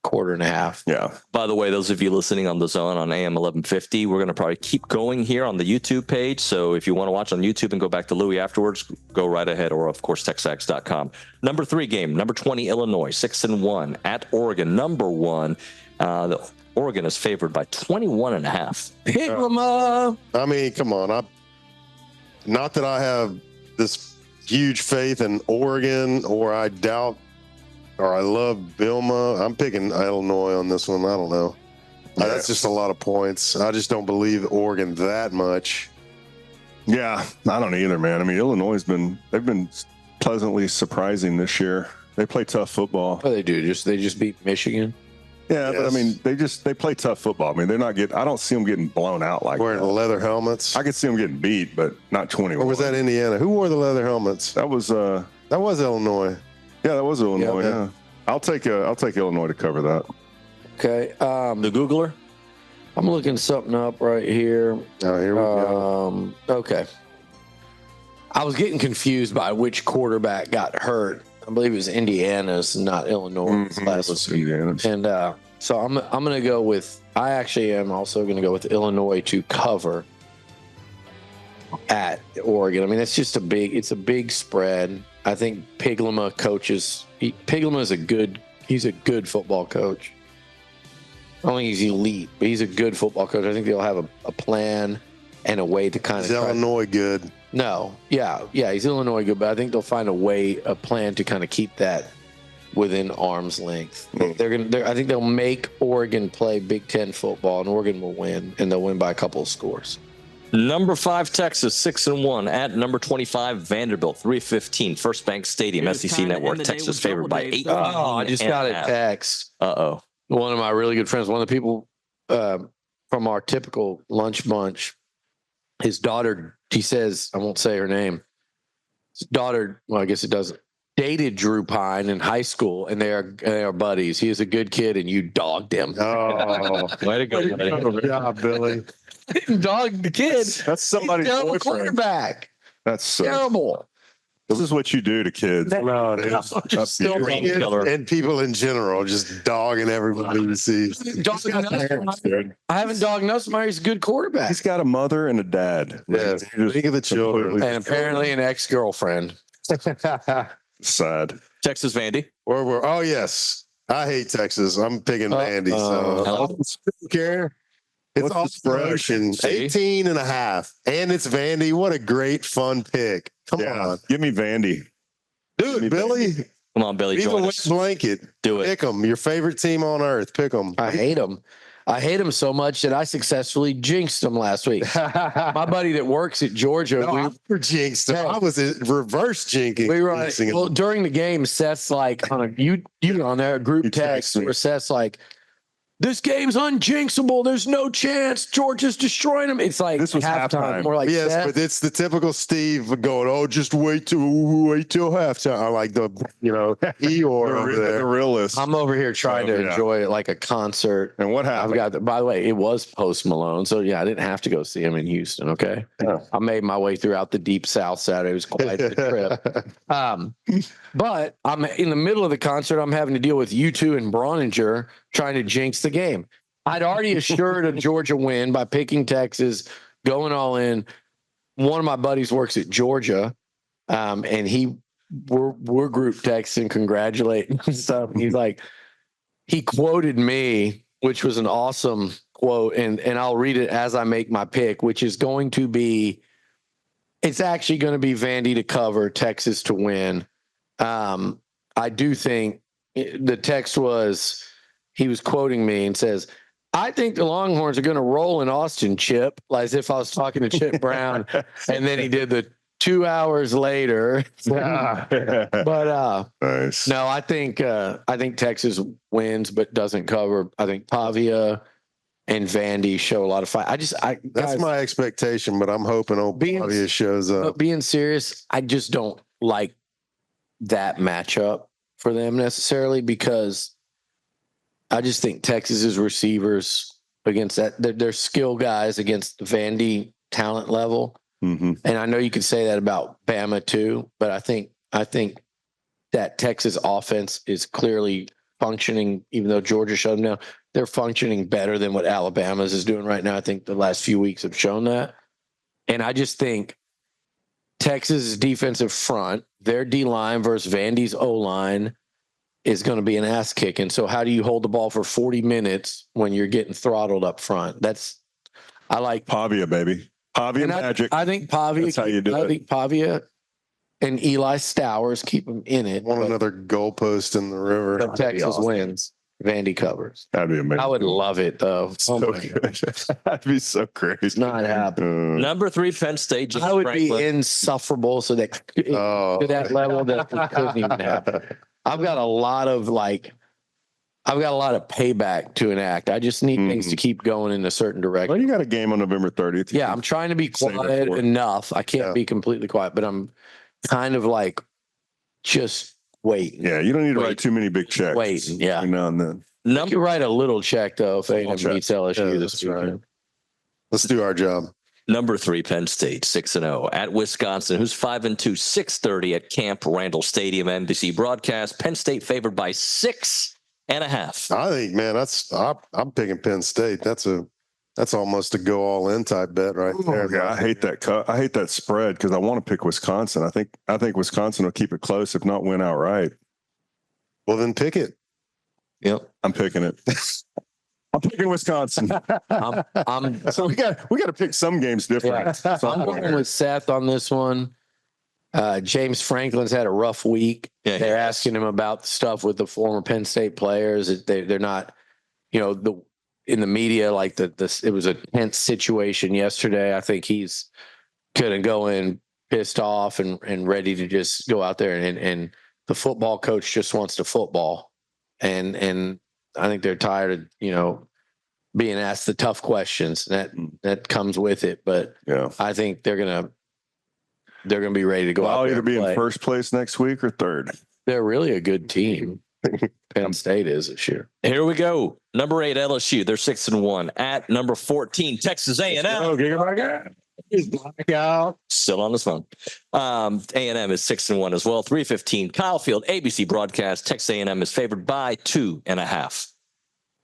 quarter and a half. Yeah. By the way, those of you listening on the Zone on AM 1150, we're going to probably keep going here on the YouTube page. So if you want to watch on YouTube and go back to Louis afterwards, go right ahead. Or, of course, TexAgs.com. Number 3 game, number 20, Illinois, 6-1 at Oregon. Number 1, Oregon is favored by 21.5. Piglama. I mean, come on. Not that I have this huge faith in Oregon or I doubt or I love Bilma. I'm picking Illinois on this one. I don't know. That's just a lot of points. I just don't believe Oregon that much. Yeah, I don't either, man. I mean, Illinois they've been pleasantly surprising this year. They play tough football. What do they do? They just beat Michigan. Yeah, but I Yes. mean, they play tough football. I mean, I don't see them getting blown out like Wearing that. leather helmets. I could see them getting beat, but not 21. Or was that Indiana? Who wore the leather helmets? That was That was Illinois. yeah, that was Illinois. Yeah. Yeah. I'll take Illinois to cover that. Okay. The Googler? I'm looking something up right here. Oh, here we go. Okay. I was getting confused by which quarterback got hurt. I believe it was Indiana's, not Illinois. Let's see, Dan. And so I'm going to go with. I actually am also going to go with Illinois to cover at Oregon. I mean, it's a big spread. I think Piglama coaches. Piglama is he's a good football coach. I don't think he's elite, but he's a good football coach. I think they'll have a plan and a way to kind Is of. Illinois good? No, yeah, he's Illinois good, but I think they'll find a plan to kind of keep that within arm's length. I think they'll make Oregon play Big Ten football, and Oregon will win, and they'll win by a couple of scores. Number 5, Texas, 6-1 at number 25, Vanderbilt, 3:15, First Bank Stadium, SEC Network. Texas favored by 8. Oh, I just got a text. Uh-oh. One of my really good friends, one of the people from our typical lunch bunch, his daughter, he says, I won't say her name. His daughter, well, I guess it doesn't, dated Drew Pine in high school, and they are buddies. He is a good kid, and you dogged him. Oh, Way to go, buddy. good job, Billy. Dog the kid. That's somebody's terrible boyfriend. quarterback. That's so, Terrible. this is what you do to kids. No, dude. Just still Brain Kids killer. and people in general, just dogging everybody you see. I haven't dogged Nussmeier. He's a good quarterback. He's got a mother and a dad. Yes, You just think of the children. And apparently an ex-girlfriend. sad. Texas, Vandy. Oh, yes. I hate Texas. I'm picking Vandy. So care. It's What's all the spread? promotion. See? 18 and a half. And it's Vandy. What a great, fun pick. Come on. Give me Vandy. Do it, Billy. Come on, Billy, Even join wet us. blanket. Do it. Pick them. Your favorite team on earth. Pick them. I hate him. I hate him so much that I successfully jinxed him last week. My buddy that works at Georgia, No, I never jinxed him. I was reverse jinxing. we were jinxing him. well during the game. Seth's like on a you were on there a group You text text me. where Seth's like, "This game's unjinxable. There's no chance. Georgia's destroying them." It's like This was halftime. We're like, Yes, Seth, but it's the typical Steve going, "Oh, just wait till halftime." I like the Eeyore over The there. realist. I'm over here trying to Yeah. enjoy it like a concert. And what I've happened? got. By the way, it was Post Malone, so yeah, I didn't have to go see him in Houston. Okay, Oh. I made my way throughout the deep South Saturday. It was quite the trip. But I'm in the middle of the concert. I'm having to deal with U2 and Broninger trying to jinx the game. I'd already assured a Georgia win by picking Texas, going all in. One of my buddies works at Georgia, and we're group texting, congratulating and stuff. He's like, he quoted me, which was an awesome quote, and I'll read it as I make my pick, which is going to be, it's actually going to be Vandy to cover, Texas to win. I do think the text was, he was quoting me and says, "I think the Longhorns are going to roll in Austin, Chip," as if I was talking to Chip Brown. And then he did the 2 hours later. But Nice. no, I think Texas wins but doesn't cover. I think Pavia and Vandy show a lot of fight. That's guys, my expectation, but I'm hoping Pavia shows up. but being serious, I just don't like that matchup for them necessarily, because I just think Texas's receivers against that, they're skill guys against the Vandy talent level. Mm-hmm. And I know you could say that about Bama too, but I think that Texas offense is clearly functioning, even though Georgia shut them down. They're functioning better than what Alabama's is doing right now. I think the last few weeks have shown that. And I just think Texas' defensive front, their D-line versus Vandy's O-line is going to be an ass kicking. So how do you hold the ball for 40 minutes when you're getting throttled up front? I like Pavia, baby. Pavia and magic. I think Pavia. That's how you do I it. think Pavia and Eli Stowers keep them in it. Want another goalpost in the river. But Texas wins. Vandy covers. That'd be amazing. I would love it though. So good. That'd be so crazy. It's not happening. Number 3, Penn State. James I would Franklin. be insufferable to that level that it couldn't even happen. I've got a lot of payback to enact. I just need things to keep going in a certain direction. Well, you got a game on November 30th. Yeah, I'm trying to be Save it quiet for it. enough. I can't be completely quiet, but I'm kind of like just waiting. Yeah, you don't need to Wait. write too many big checks. Waiting, yeah. Every now and then. You Number can write a little check though if A&M check. beats LSU Yeah, this that's right. weekend. Let's do our job. Number 3, Penn State, 6-0 at Wisconsin, who's 5-2, 6:30 at Camp Randall Stadium. NBC broadcast. Penn State favored by 6.5. I think, man, I'm picking Penn State. That's almost a go all in type bet right there. Yeah, I hate that cut. I hate that spread because I want to pick Wisconsin. I think Wisconsin will keep it close, if not win outright. Well, then pick it. Yep. I'm picking it. I'm picking Wisconsin. So we got to pick some games different. Yeah. I'm going with Seth on this one. James Franklin's had a rough week. Yeah, they're asking him about the stuff with the former Penn State players. They're not, in the media, like it was a tense situation yesterday. I think he's going to go in pissed off and ready to just go out there and the football coach just wants to football. And I think they're tired of, being asked the tough questions that comes with it. But I think they're going to be ready to go out there. I'll either be in first place next week or third. They're really a good team. Penn State is this year. Here we go. Number 8 LSU. They're 6-1 at number 14 Texas A&M. Blackout. Still on this phone. A&M is 6-1 as well. 3:15. Kyle Field, ABC broadcast. Texas A&M is favored by 2.5.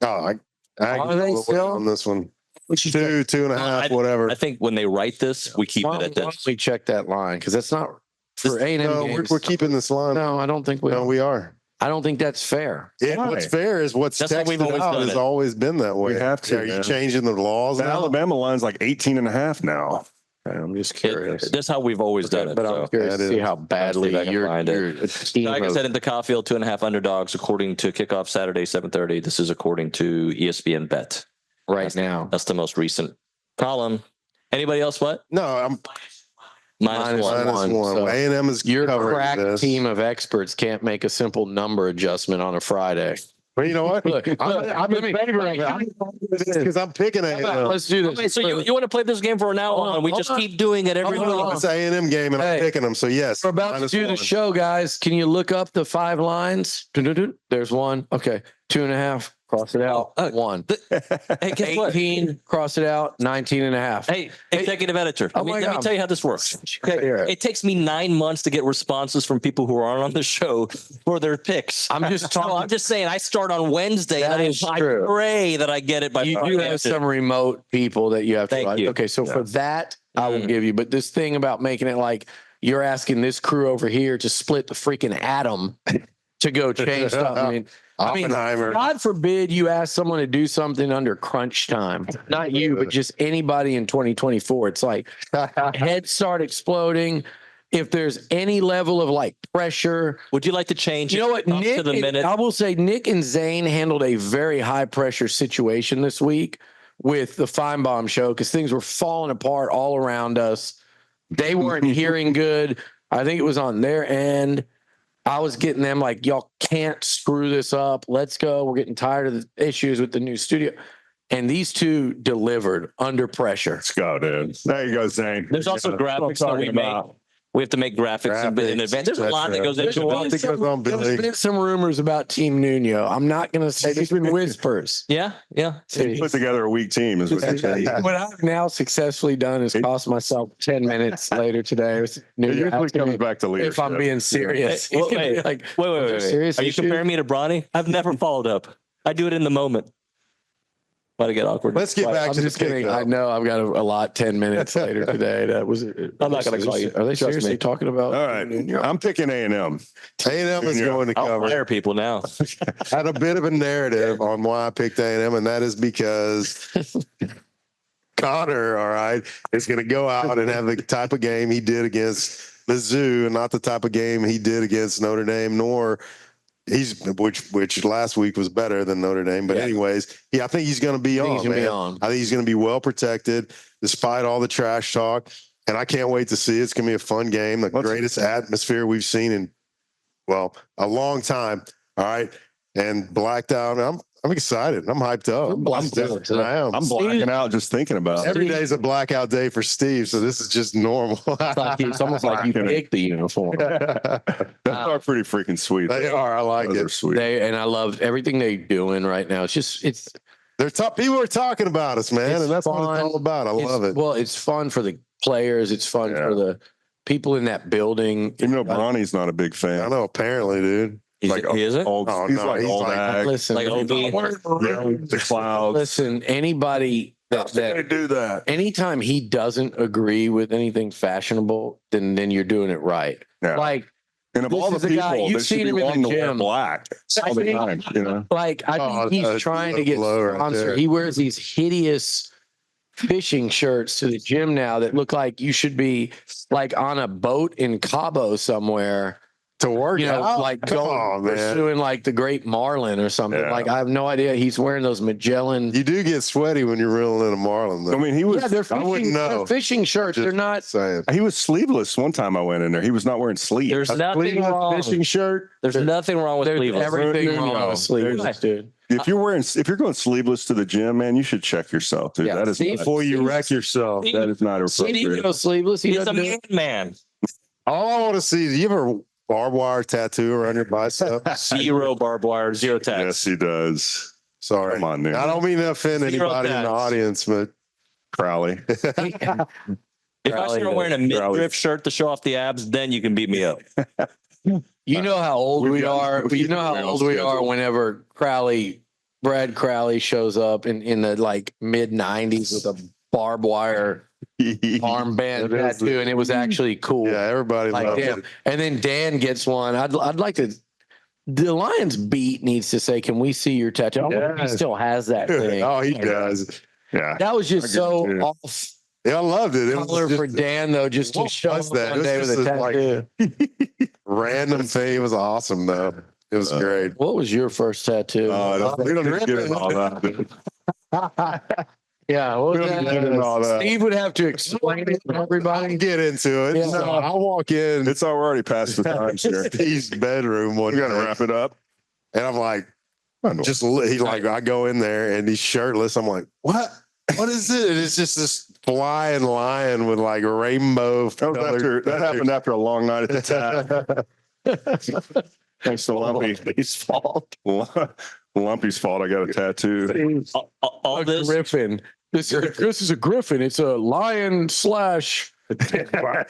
Oh, Are they still on this one? 2.5, whatever. I think when they write this, we keep it at Why this. don't we check that line? Because that's not for A&M No, games. we're keeping this line. No, I don't think we No, are. we are. I don't think that's fair. What's fair is what's That's how we've texted always out done has it. always been that way. We have to, Are you man. changing the laws The now? Alabama line's like 18.5 now. I'm just curious. That's how we've always done it. But I'm curious to see how badly see if I can you're find it. a team Like I of- said, into Kyle Field, 2.5 underdogs, according to kickoff Saturday, 7:30. This is according to ESPN Bet. right now. That's the most recent column. Anybody else? What? No, I'm Minus one. minus one. So A&M is Your covering crack this. team of experts can't make a simple number adjustment on a Friday. Well, you know what? Look, I'm in favor of it because I'm picking How about- A&M. let's do this. Okay, so you want to play this game from now Hold on, on? We hold just on. keep doing it every Hold on. week. It's an A&M game, and I'm Hey. picking them. So yes, We're about to minus do the one. show, guys. Can you look up the 5 lines? Dun-dun-dun. There's one. Okay. 2.5. Cross it out. 1. Hey, guess what? 18. Cross it out. 19.5. Hey, executive editor, Oh let my me God. tell you how this works. Here. It takes me 9 months to get responses from people who aren't on the show for their picks. I'm just So talking. I'm just saying I start on Wednesday That and is I true. pray that I get it by You do Friday. have some remote people that you have to. Thank you. Okay, so for that, I will Mm. give you. But this thing about making it like you're asking this crew over here to split the freaking atom to go change stuff. I mean, Oppenheimer. God forbid you ask someone to do something under crunch time. Not you, but just anybody in 2024. It's like heads start exploding. If there's any level of like pressure, Would you like to change? you know what, it up Nick? to the minute? I will say Nick and Zane handled a very high pressure situation this week with the Feinbaum show because things were falling apart all around us. They weren't hearing good. I think it was on their end. I was getting them like, y'all can't screw this up. Let's go. We're getting tired of the issues with the new studio. And these two delivered under pressure. Let's go, dude. There you go, Zane. There's also That's what I'm graphics that we talking make. about. We have to make graphics in advance. There's a lot that goes There's into a lot it. that goes on, There's Billy. been some rumors about Team Nuno. I'm not going to say there's been whispers. Yeah. Put together a weak team is what you're saying. What I've now successfully done is cost myself 10 minutes later today. It usually comes back to leadership. If I'm being serious. Hey, wait, like, Wait. serious Are you issue? comparing me to Bronny? I've never followed up. I do it in the moment. Why to get awkward? Let's get back I'm to the just kidding. pick, I though. know I've got a lot 10 minutes later today. That was. I'm not gonna call you. Are they Trust seriously me. talking about? All right. I'm picking A&M. A&M is Yeah. going to I'll cover. fire people now. I had a bit of a narrative on why I picked A&M, and that is because Connor, all right, is going to go out and have the type of game he did against Mizzou, and not the type of game he did against Notre Dame, nor which last week was better than Notre Dame. But Yeah. anyways, I think he's going to be I think on. he's gonna be man. on. I think he's going to be well protected despite all the trash talk, and I can't wait to see it. It's going to be a fun game, the greatest atmosphere we've seen in a long time. All right, and blacked out. I'm excited. I'm hyped up. I'm blacked out, too. I am. I'm blacking out just thinking about it. Every day is a blackout day for Steve, so this is just normal. It's almost like you picked the uniform. Those are pretty freaking sweet. They are. I like Those are it. sweet. And I love everything they're doing right now. It's They're top. People are talking about us, man, It's and that's what fun. it's all about. I love it. Well, it's fun for the players. It's fun Yeah. for the people in that building. Even though Bronny's not a big I fan. know. Apparently, dude. He isn't? Old, Oh, he's no, like he's old like- ag. Listen, Like OB. The clouds. listen. Anybody How's they gonna do that? anytime he doesn't agree with anything fashionable, then you're doing it right. Yeah. Like And of This all is the the guy- people, you've that should seen be him in the wanting to wear gym. black I all the think- time, you know? Like, I Oh, think he's that's trying to get low right sponsored. there. He wears these hideous fishing shirts to the gym now that look like you should be like on a boat in Cabo somewhere, To work you know, out? like Come going on, man. pursuing like the Great Marlin or something. Yeah. Like, I have no idea. He's wearing those Magellan. You do get sweaty when you're reeling in a marlin, I though. mean, he was Yeah, they're I wouldn't fishing, know. they're fishing shirts. They're not. saying. he was sleeveless one time I went in there. He was not wearing sleeves. There's nothing wrong. fishing shirt. There's nothing wrong with There's sleeveless. everything No, wrong no. with sleeveless, There's- dude. If you're going sleeveless to the gym, man, you should check yourself, dude. Yeah, That is see, not, Before you wreck yourself. that is not Steve appropriate. goes sleeveless. He He's a doesn't do man. All I want to see, do you have a barbed wire tattoo around your bicep? Zero barbed wire, zero tax. Yes, he does. Sorry. Come on, man. I don't mean to offend Zero anybody in the tax. audience, but Crowley. If I Crowley start wearing a midriff shirt to show off the abs, then you can beat me up. You know how old We've we got- are. we've You know got how it old on we are schedule. whenever Brad Crowley shows up in the like mid 90s with a barbed wire armband It is tattoo, and it was actually cool. yeah, everybody Like, loves damn. it. And then Dan gets one. I'd like to. The Lions beat needs to say, "Can we see your tattoo?" I wonder if he Yes. still has that thing. Oh, he does. Yeah. That was I just get so it, yeah. off Yeah, I loved it. It was color just for Dan though, just to What show was up that? one It day was with a just like- tattoo. random thing. It was awesome, though. It was great. What was your first tattoo? We don't need to get into all that. Yeah, what We was don't that? need to get into all that. Steve would have to explain it to I everybody. can get into it. Yeah. So I'll walk in It's already past the time, sir. Steve's bedroom one We got to day, wrap it up. and I'm like, he's like, I go in there and he's shirtless. I'm like, what? What is it? And it's just this flying lion with like rainbow. That happened after a long night at the tap. Thanks to Lumpy. His fault. Lumpy's fault. I got a tattoo. All A this. griffin. This is a griffin. It's a lion slash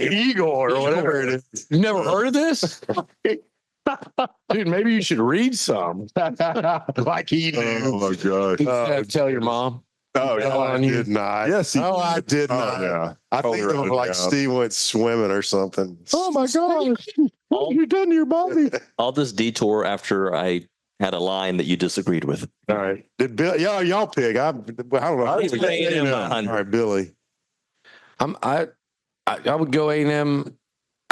eagle or whatever it is. You never heard of this? Dude, maybe you should read some. Like he knew. Oh my gosh. Tell your mom. Oh, Tell no, I on you. did not. Yes, he Oh, I did Oh, not. yeah. I think Totally it was wrote it like down. Steve went swimming or something. Oh my gosh. What have you done to your body? All this detour after I had a line that you disagreed with. All right. Did Bill? Y'all pick. I don't know. He's playing him All 100. right, Billy. I would go A&M.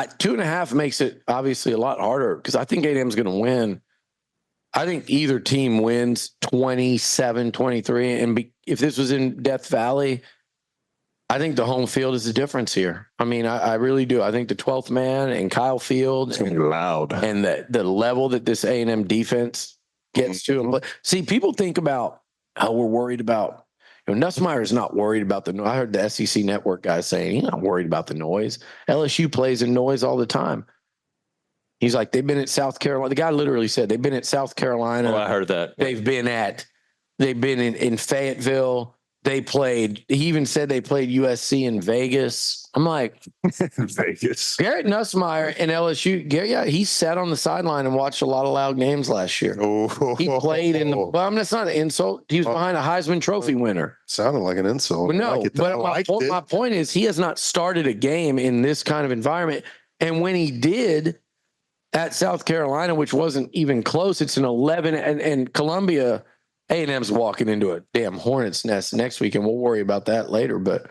2.5 makes it obviously a lot harder because I think A&M's going to win. I think either team wins 27-23. And if this was in Death Valley, I think the home field is the difference here. I mean, I really do. I think the 12th man and Kyle Fields It's loud. and the level that this A&M defense gets to. And see, people think about how we're worried about, Nussmeier is not worried about the noise. I heard the SEC network guy saying he's not worried about the noise. LSU plays in noise all the time. He's like, they've been at South Carolina. The guy literally said they've been at South Carolina. Oh, I heard that. They've been in Fayetteville. He even said they played USC in Vegas. I'm like, Vegas. Garrett Nussmeier and LSU, he sat on the sideline and watched a lot of loud games last year. Oh, He played in the, well, that's not an insult. He was behind a Heisman Trophy winner. sounded like an insult. But I no, like it. I but liked it. my point is he has not started a game in this kind of environment. And when he did at South Carolina, which wasn't even close, it's an 11 and Columbia A&M's walking into a damn hornet's nest next week, and we'll worry about that later. But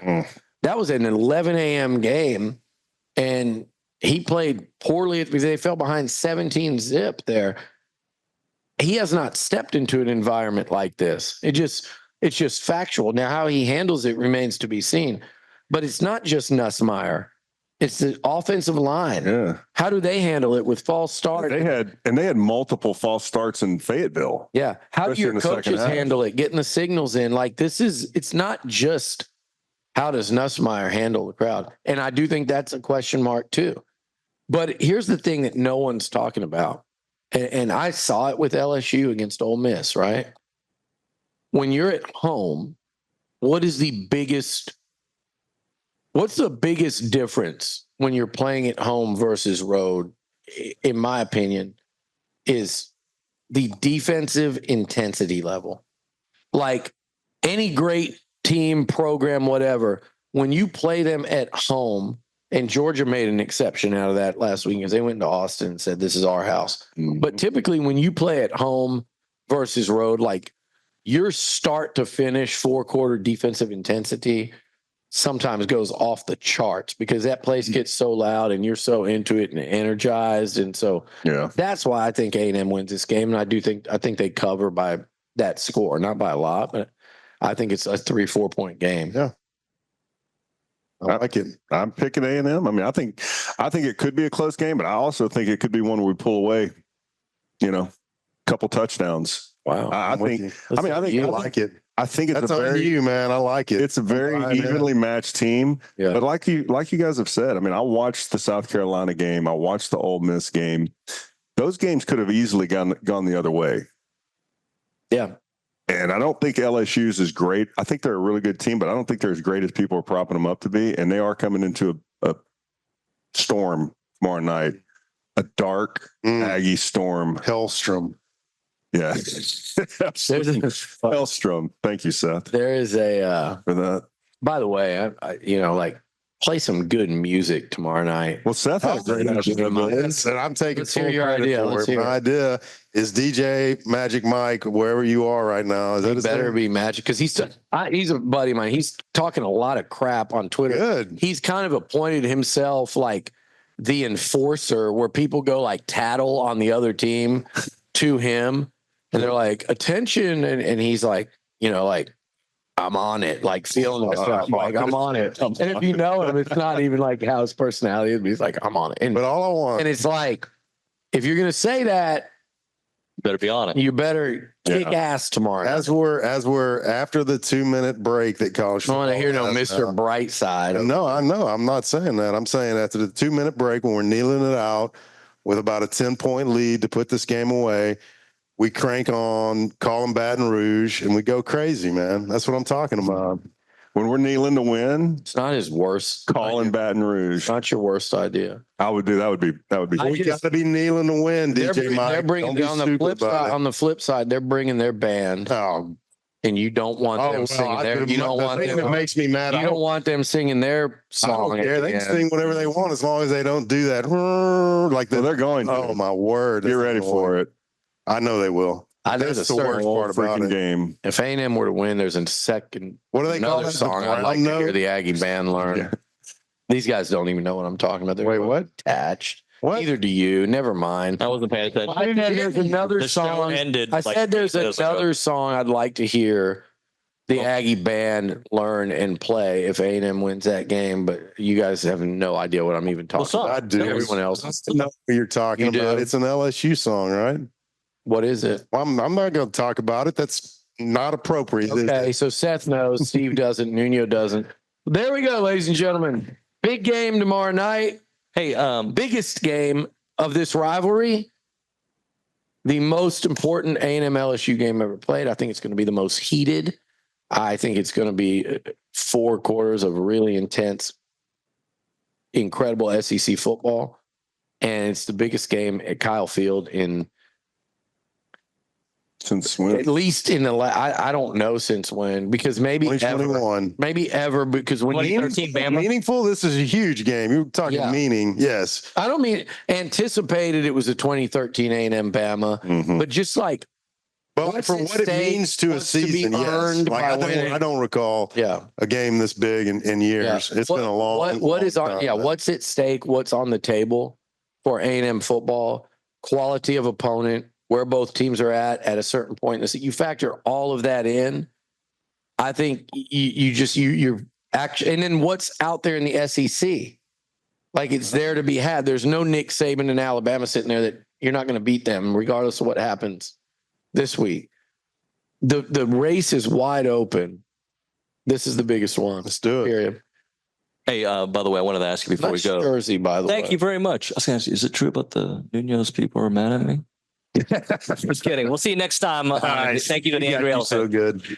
that was an 11 a.m. game, and he played poorly because they fell behind 17-0 there. He has not stepped into an environment like this. It's just factual. Now, how he handles it remains to be seen. But it's not just Nussmeier. It's the offensive line. Yeah. How do they handle it with false start? They had multiple false starts in Fayetteville. Yeah. How do Especially your in the second coaches half. handle it? Getting the signals in. Like it's not just how does Nussmeier handle the crowd? And I do think that's a question mark too. But here's the thing that no one's talking about. And I saw it with LSU against Ole Miss, right? When you're at home, what's the biggest difference when you're playing at home versus road, in my opinion, is the defensive intensity level. Like any great team, program, whatever, when you play them at home And Georgia made an exception out of that last week because they went to Austin and said, this is our house. But typically when you play at home versus road, like your start to finish 4-quarter defensive intensity sometimes goes off the charts because that place gets so loud and you're so into it and energized. And so that's why I think A&M wins this game. And I think they cover by that score, not by a lot, but I think it's a 3-4 point game. Yeah. I like it. I'm picking A&M. I mean, I think it could be a close game, but I also think it could be one where we pull away, couple touchdowns. Wow. I think you like it. I think it's That's a on very you, man. I like it. It's a very evenly matched team. Yeah. But like you guys have said, I mean, I watched the South Carolina game. I watched the Ole Miss game. Those games could have easily gone the other way. Yeah. And I don't think LSU's is great. I think they're a really good team, but I don't think they're as great as people are propping them up to be. And they are coming into a storm tomorrow night, a dark Aggie storm. Hellstrom. Yeah. Hellstrom. Thank you, Seth. There is for that. By the way, I play some good music tomorrow night. Well, Seth had a great idea. And I'm taking Let's hear your idea. Let's hear My idea is DJ Magic Mike, wherever you are right now. Is that better be Magic because he's a buddy of mine. He's talking a lot of crap on Twitter. Good. He's kind of appointed himself like the enforcer where people go like tattle on the other team to him. And they're like, attention. And he's like, I'm on it, like feeling myself. Like, I'm on it. And if you know him, it's not even like how his personality is. He's like, I'm on it. And, but all I want. And it's like, if you're going to say that, better be on it. you better kick ass tomorrow. As we're after the 2-minute break that college. I don't want to hear no Mr. Brightside. No, I know. I'm not saying that. I'm saying after the 2-minute break when we're kneeling it out with about a 10-point lead to put this game away, we crank on, call them Baton Rouge, and we go crazy, man. That's what I'm talking about. When we're kneeling to win, It's not his worst. calling Baton Rouge. It's not your worst idea. I would do that. Would be. We got to be kneeling to win, DJ Mike. They're bringing Don't be stupid about it. on the flip side, they're bringing their band, Oh, and you don't want them singing their. You don't want them. It makes me mad. You don't want them singing their I don't song. care. They can sing whatever they want as long as they don't do that. Like Well, they're going. Oh my word! Get ready for it. I know they will. There's That's a the worst certain part about Freaking it. game. If A&M were to win, there's a second. What do they call Another it? song I'd like to hear the Aggie band learn. Yeah. These guys don't even know what I'm talking about. They're Wait, what? Attached. What? Neither do you. Never mind. I wasn't paying attention. I said there's another The show song. ended. I like said there's 8 minutes ago. another song I'd like to hear the Aggie band learn and play if A&M wins that game. But you guys have no idea what I'm even talking What's up? about. I do. Everyone I else. know what you're talking You about. do? It's an LSU song, right? What is it? Well, I'm not going to talk about it. That's not appropriate. Okay, so Seth knows, Steve doesn't, Nuno doesn't. There we go, ladies and gentlemen. Big game tomorrow night. Hey, Biggest game of this rivalry. The most important A&M LSU game ever played. I think it's going to be the most heated. I think it's going to be 4 quarters of really intense, incredible SEC football. And it's the biggest game at Kyle Field in Since when? at least in the I don't know since when, because maybe ever, 2021. maybe ever, because when you 2013 Bama. Meaningful. This is a huge game. You're talking Yeah. meaning. Yes. I don't mean anticipated it was a 2013 A&M Bama, Mhm. but just like But What's for at what it stake, means to a what's to be season, yes. earned Like, by winning. I don't recall yeah, a game this big in years. It's What- been a long. what is long on time. what's at stake, what's on the table for A&M football, quality of opponent, where both teams are at a certain point. You factor all of that in. I think you're actually, and then what's out there in the SEC, like it's there to be had. There's no Nick Saban in Alabama sitting there that you're not going to beat them regardless of what happens this week. The race is wide open. This is the biggest one. Let's do it. Period. Hey, by the way, I wanted to ask you before Nice we go. jersey, by the way. Thank you very much. I was going to ask you, is it true about the Nuno's people are mad at me? Just kidding. We'll see you next time. Nice. Thank you to the You got Andrew you Ellison. so good.